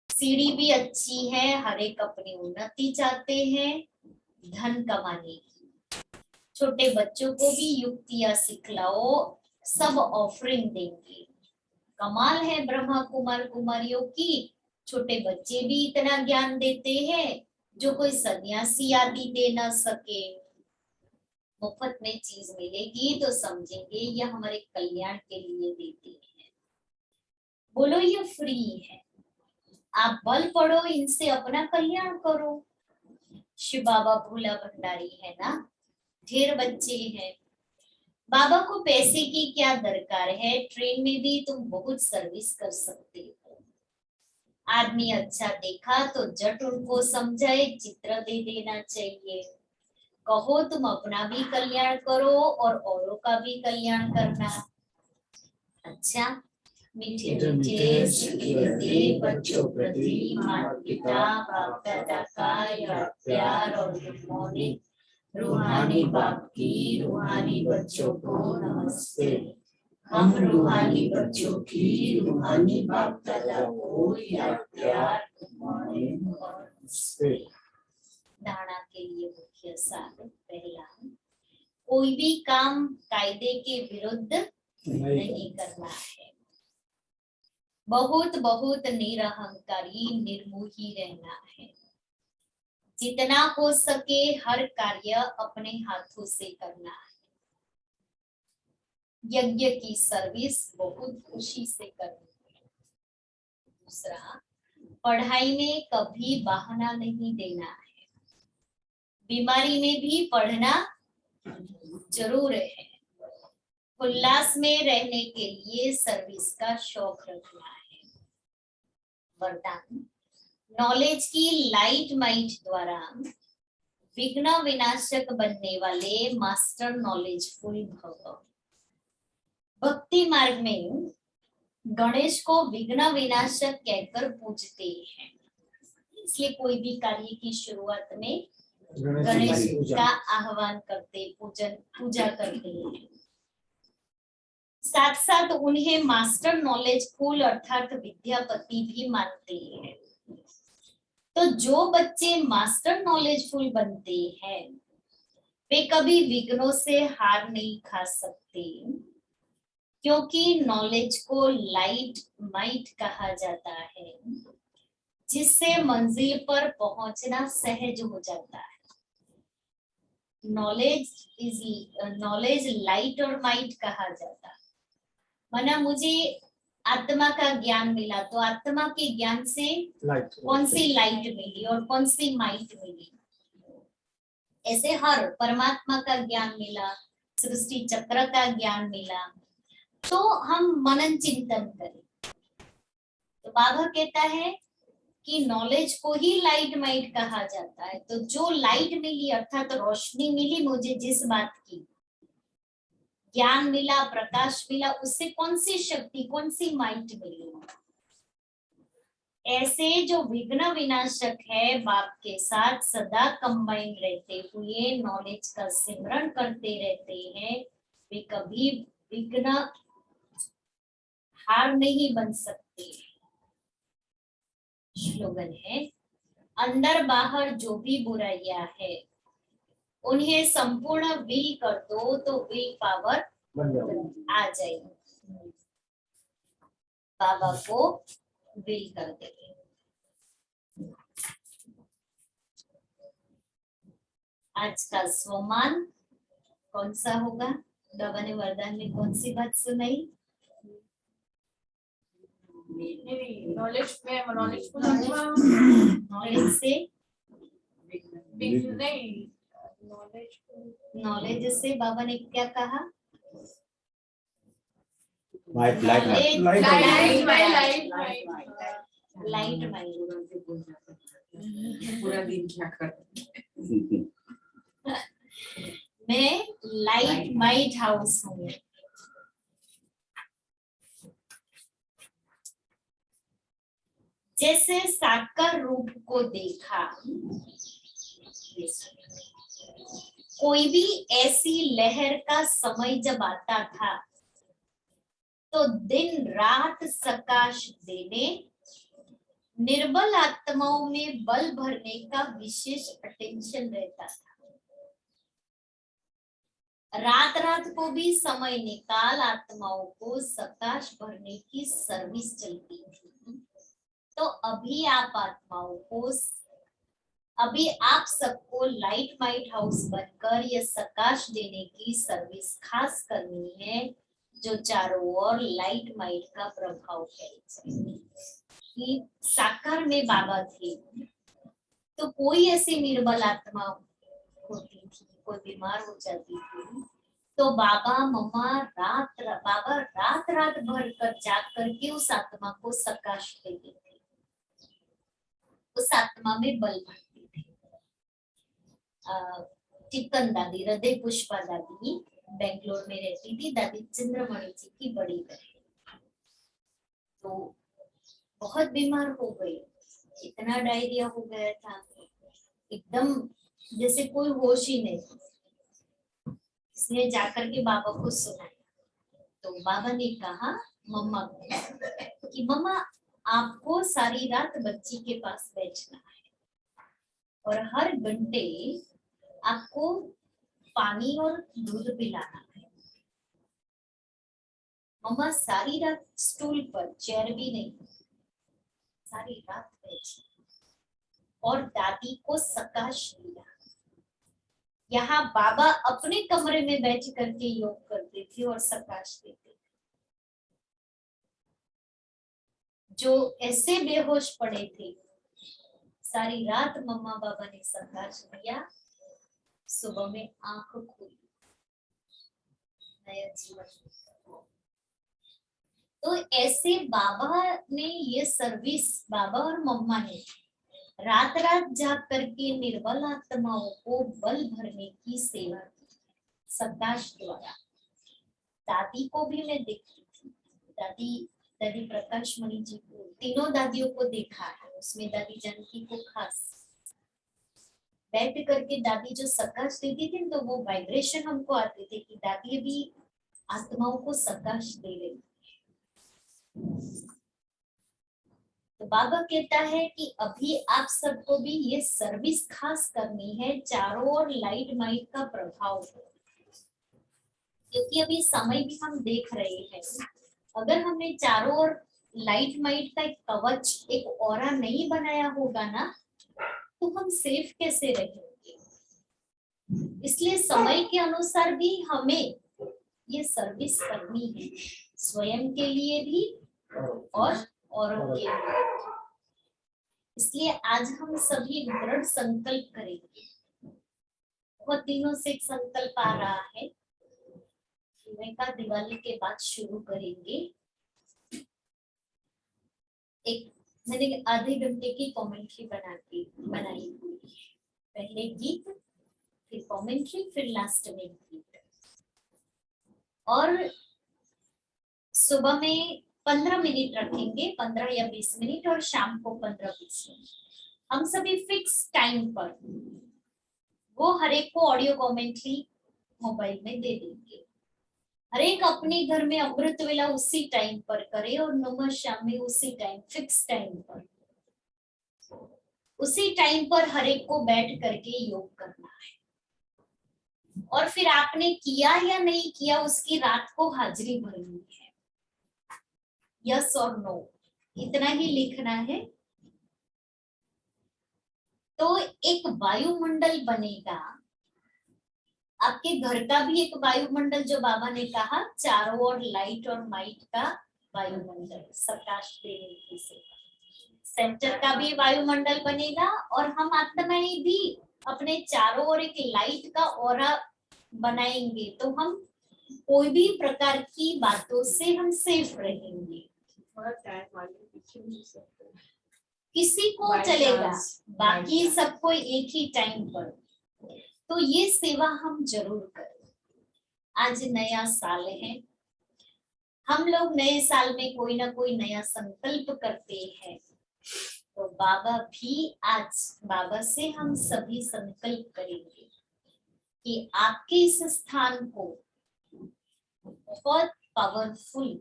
सीढ़ी भी अच्छी है, हर एक अपनी उन्नति चाहते हैं, धन कमाने की। छोटे बच्चों को भी युक्तियां सिखलाओ, सब ऑफरिंग देंगे। कमाल है ब्रह्मा कुमार कुमारियों की, छोटे बच्चे भी इतना ज्ञान देते हैं जो कोई सन्यासी आदि दे ना सके। मुफ्त में चीज मिलेगी तो समझेंगे यह हमारे कल्याण के लिए देते हैं। बोलो ये फ्री है, आप बल पड़ो, इनसे अपना कल्याण करो। शिव बाबा भोला भंडारी है ना, ढेर बच्चे हैं। बाबा को पैसे की क्या दरकार है, ट्रेन में भी तुम बहुत सर्विस कर सकते हो। आदमी अच्छा देखा तो जट उनको समझाए, चित्र दे देना चाहिए। कहो तुम अपना भी कल्याण करो और औरों का भी कल्याण करना। अच्छा, मीठे मीठे सिखाते बच्चों प्रति माता पिता बाप दादा का यह प्यार और गुड मॉर्निंग। रूहानी बाप की रूहानी बच्चों को नमस्ते। हम रूहानी बच्चों की रूहानी बाप दादा को यह प्यार, गुड मॉर्निंग और नमस्ते। धारणा के लिए मुख्य सार, पहला, कोई भी काम कायदे के विरुद्ध नहीं करना है। बहुत बहुत निरहंकारी निर्मोही रहना है। जितना हो सके हर कार्य अपने हाथों से करना है। यज्ञ की सर्विस बहुत खुशी से करनी है। दूसरा, पढ़ाई में कभी बहाना नहीं देना है। बीमारी में भी पढ़ना जरूर है। उल्लास में रहने के लिए सर्विस का शौक रखना है। वरदान, नॉलेज की लाइट माइट द्वारा विघ्न विनाशक बनने वाले मास्टर नॉलेजफुल भव। भक्ति मार्ग में गणेश को विघ्न विनाशक कहकर पूजते हैं, इसलिए कोई भी कार्य की शुरुआत में गणेश का आह्वान करते, पूजा करते हैं। साथ साथ उन्हें मास्टर नॉलेजफुल अर्थात विद्यापति भी मानते हैं। तो जो बच्चे मास्टर नॉलेजफुल बनते हैं वे कभी विघ्नों से हार नहीं खा सकते, क्योंकि नॉलेज को लाइट माइट कहा जाता है, जिससे मंजिल पर पहुंचना सहज हो जाता है। नॉलेज लाइट और माइट कहा जाता है। माना मुझे आत्मा का ज्ञान मिला तो आत्मा के ज्ञान से कौन सी लाइट मिली और कौन सी माइट मिली। ऐसे हर परमात्मा का ज्ञान मिला, सृष्टि चक्र का ज्ञान मिला, तो हम मनन चिंतन करें। तो बाबा कहता है कि नॉलेज को ही लाइट माइट कहा जाता है। तो जो लाइट मिली अर्थात तो रोशनी मिली मुझे जिस बात की, ज्ञान मिला, प्रकाश मिला, उससे कौन सी शक्ति, कौन सी माइट मिली। ऐसे जो विघ्न विनाशक है बाप के साथ सदा कंबाइन रहते हुए नॉलेज का सिमरन करते रहते हैं, वे कभी विघ्न हार नहीं बन सकते। स्लोगन है, अंदर बाहर जो भी बुराइयां है उन्हें संपूर्ण विल कर दो तो विल पावर आ जाएगी। बाबा को विल कर देंगे। आज का स्वमान कौन सा होगा? बाबा ने वरदान में कौन सी बात सुनाई? नॉलेज में नॉलेज को नॉलेज से नहीं, नॉलेज से बाबा ने क्या कहा? Light light light mind. पूरा दिन क्या कर मैं लाइट माइट हाउस हूँ। जैसे साकार रूप को देखा, कोई भी ऐसी लहर का समय जब आता था तो दिन रात प्रकाश देने, निर्बल आत्माओं में बल भरने का विशेष अटेंशन रहता था। रात रात को भी समय निकाल आत्माओं को प्रकाश भरने की सर्विस चलती थी। तो अभी आप आत्माओं को, अभी आप सबको लाइट माइट हाउस बनकर यह प्रकाश देने की सर्विस खास करनी है, जो चारों ओर लाइट माइट का प्रभाव फैले। कि साकार में बाबा थे तो कोई ऐसी निर्बल आत्मा होती थी, कोई बीमार हो जाती थी तो बाबा रात रात भर कर जाग करके उस आत्मा को प्रकाश देते थे, उस आत्मा में बल भरते थे। टिक्कन दादी, हृदय पुष्पा दादी बेंगलोर में रहती थी, दादी चंद्रमणि जी की बड़ी बहन। तो बहुत बीमार हो गई, इतना डायरिया हो गया था, एकदम जैसे कोई होश ही नहीं। इसने जाकर के बाबा को सुनाया तो बाबा ने कहा मम्मा को कि मम्मा आपको सारी रात बच्ची के पास बैठना है और हर घंटे आपको पानी और दूध पिलाना है। मम्मा सारी रात स्टूल पर, चेयर भी नहीं, सारी रात बैठी और दादी को प्रकाश दिया। यहाँ बाबा अपने कमरे में बैठ करके योग करते थे और प्रकाश देते थे। जो ऐसे बेहोश पड़े थे, सारी रात मम्मा बाबा ने प्रकाश दिया, सुबह में आंख खुली, नया जीवन। तो ऐसे बाबा ने ये सर्विस, बाबा और मम्मा ने रात रात जाग करके निर्बल आत्माओं को बल भरने की सेवा की प्रकाश द्वारा। दादी को भी मैं देखती थी, दादी प्रकाश मणि जी को, तीनों दादियों को देखा है, उसमें दादी जानकी को खास बैठ करके दादी जो प्रकाश देती थी तो वो वाइब्रेशन हमको आते थे कि दादी अभी आत्माओं को प्रकाश दे रही। तो बाबा कहता है कि अभी आप सबको भी ये सर्विस खास करनी है, चारों ओर लाइट माइट का प्रभाव है, क्योंकि अभी समय भी हम देख रहे हैं। अगर हमने चारों ओर लाइट माइट का एक कवच, एक ऑरा नहीं बनाया होगा ना, तो हम सेफ कैसे रहेंगे। इसलिए समय के अनुसार भी हमें ये सर्विस करनी है, स्वयं के लिए भी और औरों के लिए। इसलिए आज हम सभी दृढ़ संकल्प करेंगे। बहुत दिनों से एक संकल्प आ रहा है, दिवाली के बाद शुरू करेंगे। एक मैंने आधे घंटे की कमेंट्री बनाई हुई है। पहले गीत, फिर कमेंट्री, फिर लास्ट में गीत। और सुबह में 15 मिनट रखेंगे, 15 या 20 मिनट, और शाम को 15-20 मिनट। हम सभी फिक्स टाइम पर वो हर एक को ऑडियो कमेंट्री मोबाइल में दे देंगे। हर एक अपने घर में अमृत वेला उसी टाइम पर करे और नमः शाम में उसी टाइम, फिक्स टाइम पर, उसी टाइम पर हर एक को बैठ करके योग करना है। और फिर आपने किया या नहीं किया उसकी रात को हाजिरी भरनी है, यस और नो, इतना ही लिखना है। तो एक वायुमंडल बनेगा, आपके घर का भी एक वायुमंडल, जो बाबा ने कहा चारों ओर लाइट और माइट का वायुमंडल, प्रकाश देने की सेवा। सेंटर का भी वायुमंडल बनेगा, और हम आत्माएं भी अपने चारों ओर एक लाइट का ऑरा बनाएंगे, तो हम कोई भी प्रकार की बातों से हम सेफ रहेंगे। थोड़ा टाइम वाले पीछे भी सकते हैं। किसी को By चलेगा, chance, बाकी by chance. सबको एक ही टाइम पर। तो ये सेवा हम जरूर करें। आज नया साल है, हम लोग नए साल में कोई ना कोई नया संकल्प करते हैं। तो बाबा भी आज, बाबा से हम सभी संकल्प करेंगे कि आपके इस स्थान को बहुत पावरफुल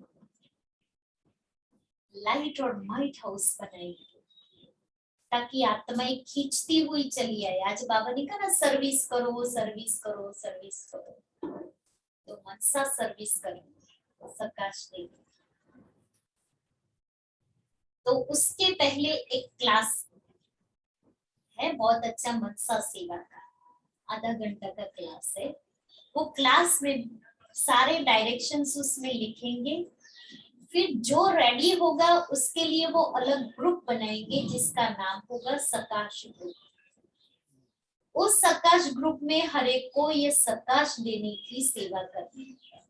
लाइट और माइट हाउस बनाएंगे, ताकि आत्माएं खींचती हुई चली आए। आज बाबा ने कहा ना, सर्विस करो, सर्विस करो, सर्विस करो। तो मनसा सर्विस करो, प्रकाश देव। तो उसके पहले एक क्लास है, बहुत अच्छा, मनसा सेवा का आधा घंटा का क्लास है। वो क्लास में सारे डायरेक्शंस उसमें लिखेंगे। फिर जो रेडी होगा उसके लिए वो अलग ग्रुप बनाएंगे, जिसका नाम होगा सकाश ग्रुप। उस सकाश ग्रुप में हर एक को ये सकाश देने की सेवा करनी है।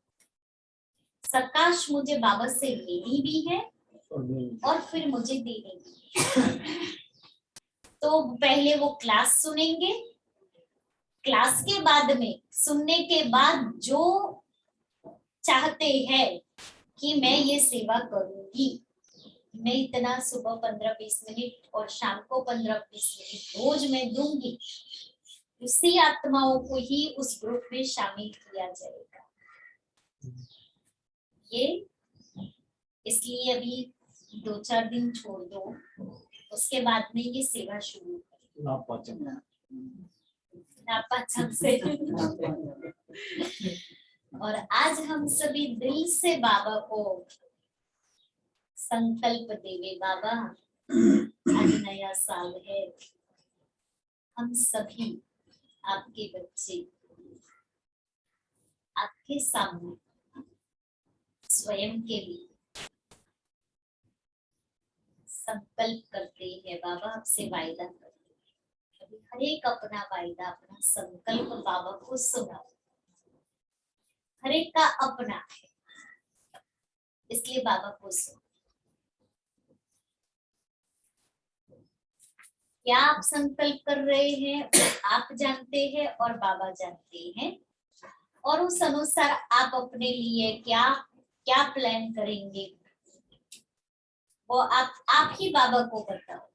सकाश मुझे बाबा से लेनी भी है और फिर मुझे देनी भी है। तो पहले वो क्लास सुनेंगे, क्लास के बाद में, सुनने के बाद जो चाहते हैं कि मैं ये सेवा करूंगी, मैं इतना सुबह 15-20 मिनट और शाम को 15-20 मिनट रोज मैं दूंगी, उसी आत्माओं को ही उस ग्रुप में शामिल किया जाएगा। ये इसलिए अभी 2-4 दिन छोड़ दो, उसके बाद में ये सेवा शुरू करें। नापाचन से। और आज हम सभी दिल से बाबा को संकल्प देवे, बाबा आज नया साल है, हम सभी आपके बच्चे आपके सामने स्वयं के लिए संकल्प करते हैं। बाबा आपसे वायदा करते हैं, अभी हर एक अपना वायदा, अपना संकल्प बाबा को सुनाओ। हर एक का अपना है, इसलिए बाबा को सुनो। क्या आप संकल्प कर रहे हैं आप जानते हैं और बाबा जानते हैं, और उस अनुसार आप अपने लिए क्या क्या प्लान करेंगे वो आप ही बाबा को बताओ।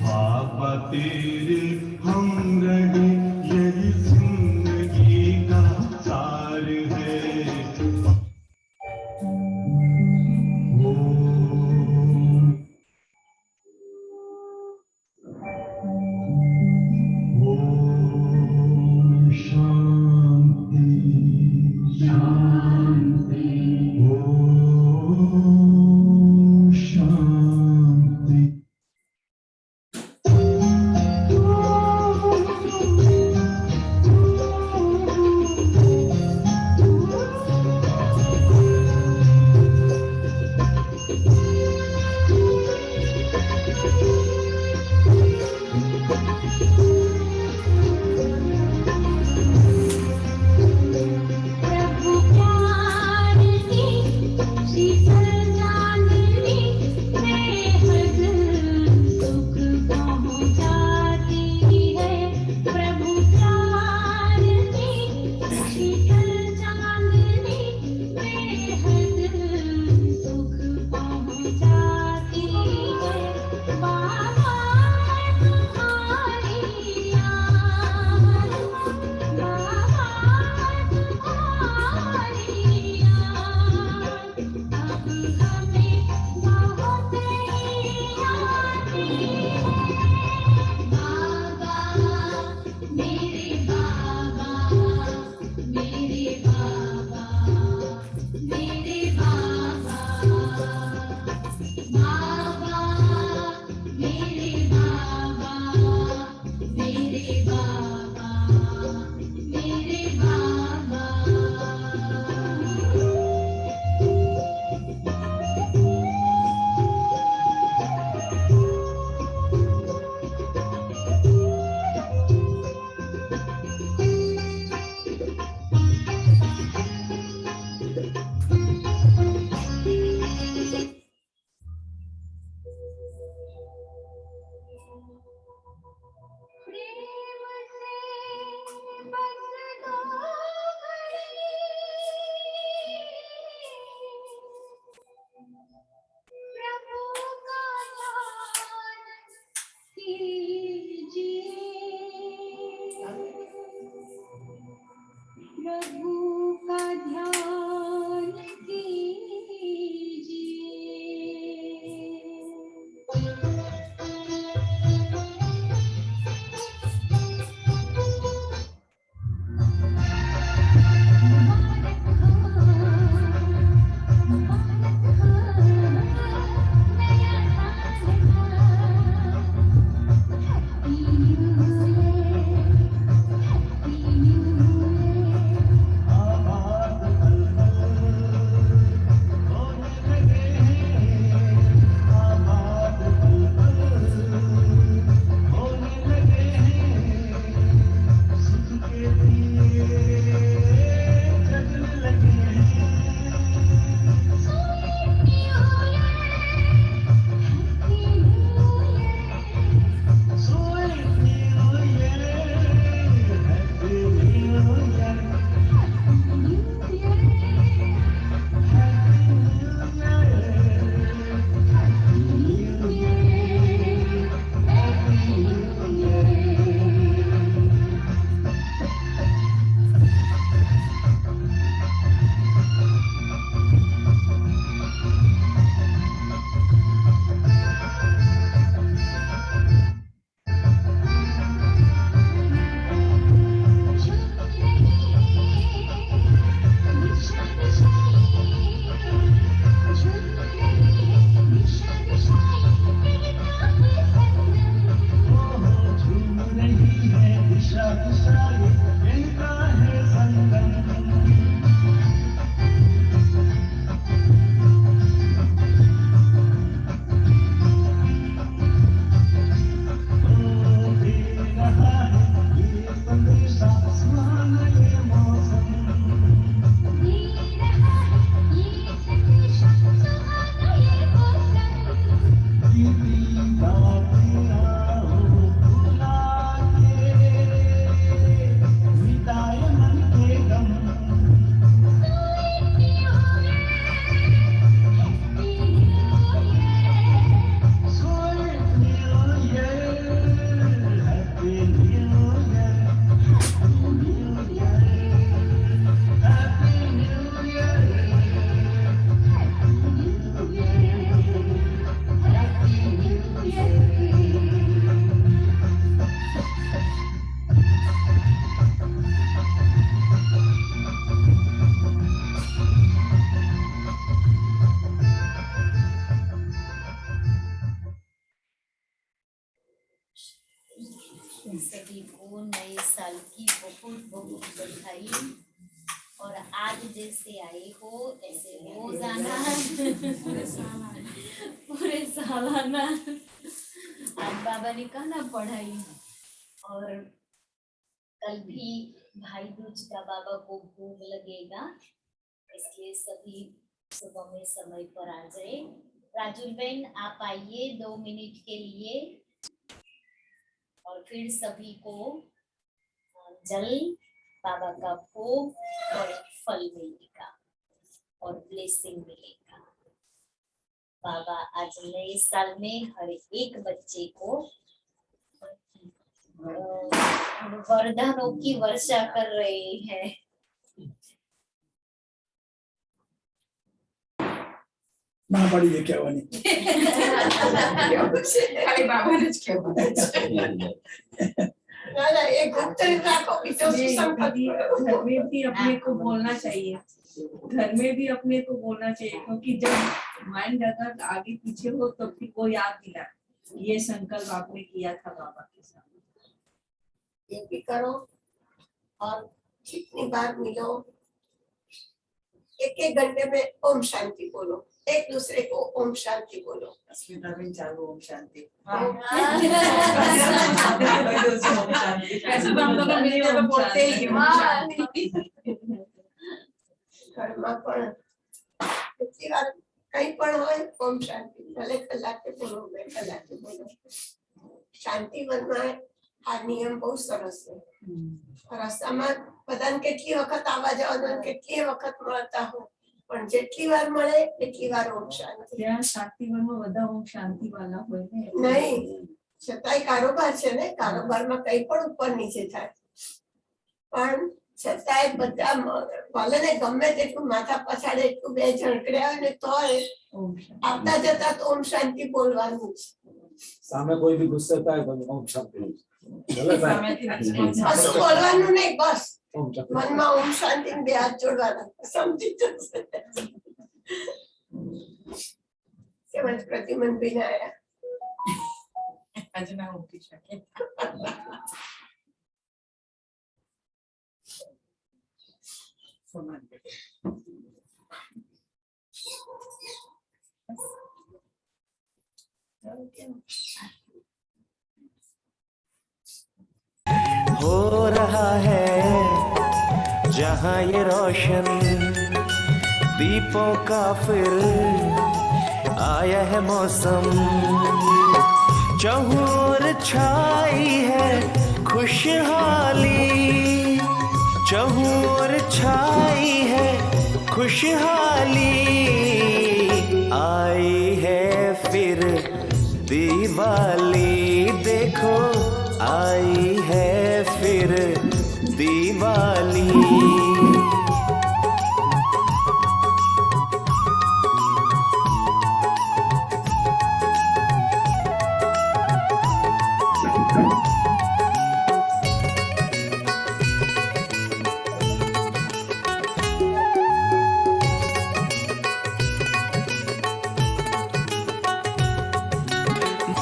बाबा तेरे हम रहे यही जिंदगी का सार है। ओम शांति शांति ओम शांति। प्रभु प्यार की शीतल चांदनी बेहद सुख पहुंचाती है। प्रभु प्यार की शीतल चांदनी बेहद सुख पहुंचाती है। सभी को नए साल की बहुत बहुत बधाई। और आज जैसे आए हो ऐसे रोज आना, पूरे साल आना। आज बाबा ने कहा ना पढ़ाई, और कल भी भाई दूज का बाबा को भोग लगेगा, इसलिए सभी सुबह में समय पर आ जाए। राजुल बहन आप आइए 2 मिनट के लिए, और फिर सभी को जल, बाबा का भोग और फल मिलेगा और ब्लेसिंग मिलेगा। बाबा आज नए साल में हर एक बच्चे को वरदानों की वर्षा कर रहे हैं। ના પડી છે કહેવાની. ખાલી બાબાને જ કહેવાનું. ना ना ये गुप्त रखो, इतो संपत्ति घर में भी अपने को बोलना चाहिए, घर में भी अपने को बोलना चाहिए, क्योंकि जब माइंड अगर आगे पीछे हो तो फिर वो याद दिला ये संकल्प आपने किया था बाबा के साथ। ये भी करो, और जितनी बार मिलो 1-1 घंटे में ओम शांति बोलो, एक दूसरे को ओम शांति बोलो। अस्मिता भी चालू ओम शांति। वैसे तो हम लोग मिलते तो बोलते ही हैं, ओम शांति। ઘરમાં પણ કેટલી વાર કઈ પણ હોય ઓમ શાંતિ, ભલે કલાકે બોલો, 2 કલાકે બોલો, શાંતિ મનમાં આ નિયમ બહુ સરસ છે. રસ્તામાં બધાને કેટલી વખત આવવા જવાનું, કેટલી વખત મળતા હોય, પણ જેટલી વાર મળે એટલી વાર ઓમ શાંતિ. ત્યાં શાંતિવનમાં બધા ઓમ શાંતિ વાળા હોય ને. નહીં, છતાંય કારોબાર છે ને, કારોબારમાં કઈ પણ ઉપર નીચે થાય, પણ છતાંય બધા ભલે ને ગમે તેટલું માથા પછાડે એટલું 2 ઝણકડ્યા હોય ને તોય ओम शांति। આવતા જતા તો ઓમ શાંતિ બોલવાનું જ. સામે કોઈ બી ગુસ્સે થાય તો ઓમ શાંતિ. ભલે થાય. સામેથી response આવે. કશું બોલવાનું નહીં, બસ ઓમ શાંતિ. મનમાં ઓમ શાંતિ 2 હાથ જોડવાના, સમજી જશે. તેમજ પ્રતિમન બી ના આયા. આજે ના ઉઠી શકે. हो रहा है जहां ये रोशन दीपों का फिर आया है मौसम, चहुर छाई है खुशहाली, चहुर छाई है खुशहाली, आई है फिर दिवाली, देखो आई है फिर दिवाली।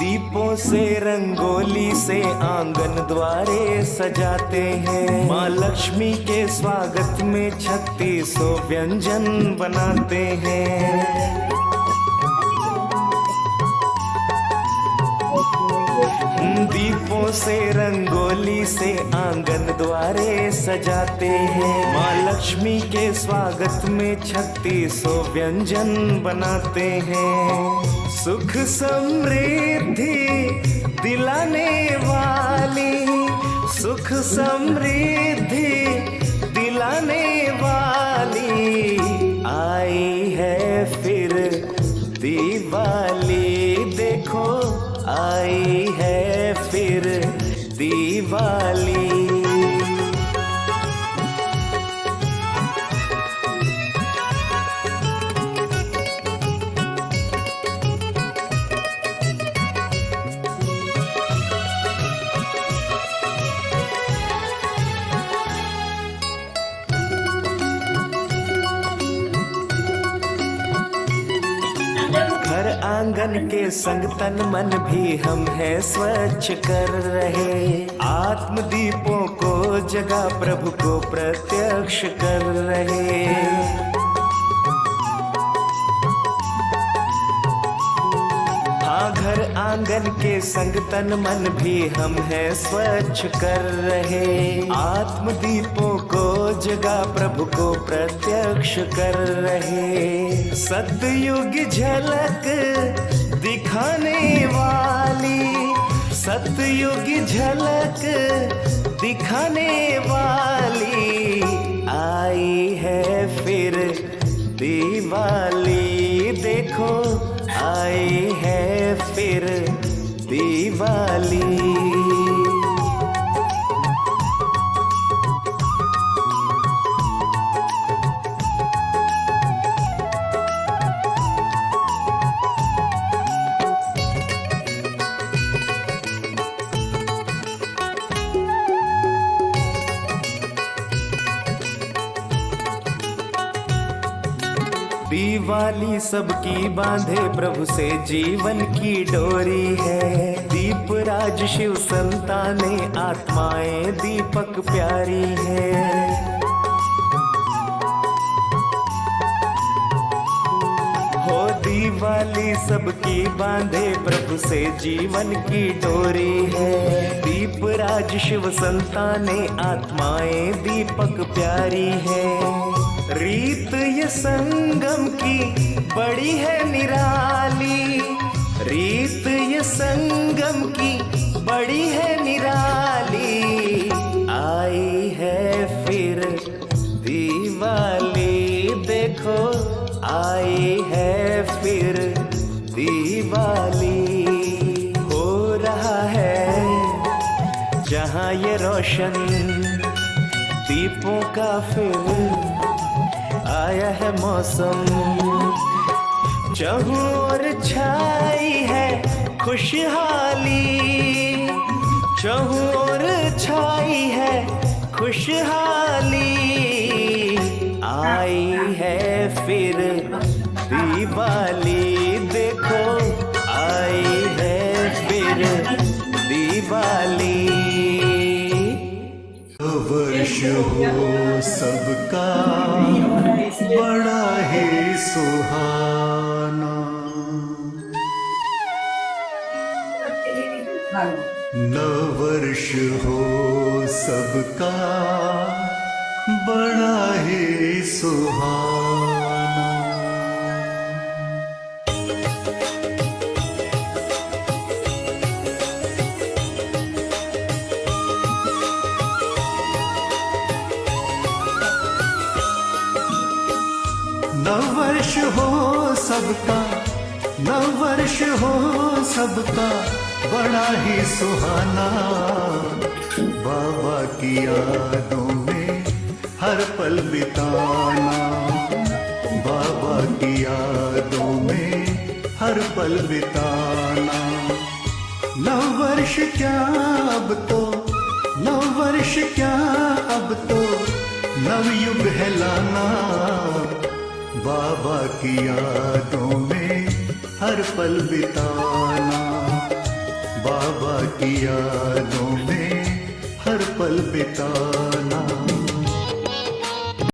दीपों से रंगोली से आंगन द्वारे सजाते हैं, माँ लक्ष्मी के स्वागत में 36 व्यंजन बनाते हैं। दीपों से रंगोली से आंगन द्वारे सजाते हैं, माँ लक्ष्मी के स्वागत में 36 व्यंजन बनाते हैं। सुख समृद्धि दिलाने वाली, सुख समृद्धि दिलाने वाली, आई है फिर दिवाली, देखो आई है फिर दिवाली। आंगन के संग तन मन भी हम है स्वच्छ कर रहे। आत्मदीपों को जगा प्रभु को प्रत्यक्ष कर रहे। हाँ, घर आंगन के संग तन मन भी हम है स्वच्छ कर रहे। आत्मदीपों को जगा प्रभु को प्रत्यक्ष कर रहे। सतयुग झलक दिखाने वाली, सतयुग झलक दिखाने वाली आई है फिर दिवाली। देखो आई है फिर दिवाली। दिवाली सबकी बांधे प्रभु से जीवन की डोरी है। दीप राज शिव संताने आत्माएं दीपक प्यारी है। हो दिवाली सबकी बांधे प्रभु से जीवन की डोरी है। दीप राज शिव संताने आत्माएं दीपक प्यारी है। रीत ये संगम की बड़ी है निराली। रीत ये संगम की बड़ी है निराली। आई है फिर दिवाली। देखो आई है फिर दिवाली। हो रहा है जहाँ ये रोशन दीपों का फिर आया है मौसम। चाहूं और छाई है खुशहाली। चाहूं और छाई है खुशहाली। आई है फिर दिवाली। देखो आई है फिर दिवाली। वर्ष हो सबका बड़ा ही सुहाना। नववर्ष हो सबका बड़ा ही सुहाना। नववर्ष हो सबका, नववर्ष हो सबका बड़ा ही सुहाना। बाबा की यादों में हर पल बिताना। बाबा की यादों में हर पल बिताना। नववर्ष क्या अब तो, नववर्ष क्या अब तो नवयुग है लाना। बाबा की यादों में हर पल बिताना। बाबा की यादों में हर पल बिताना।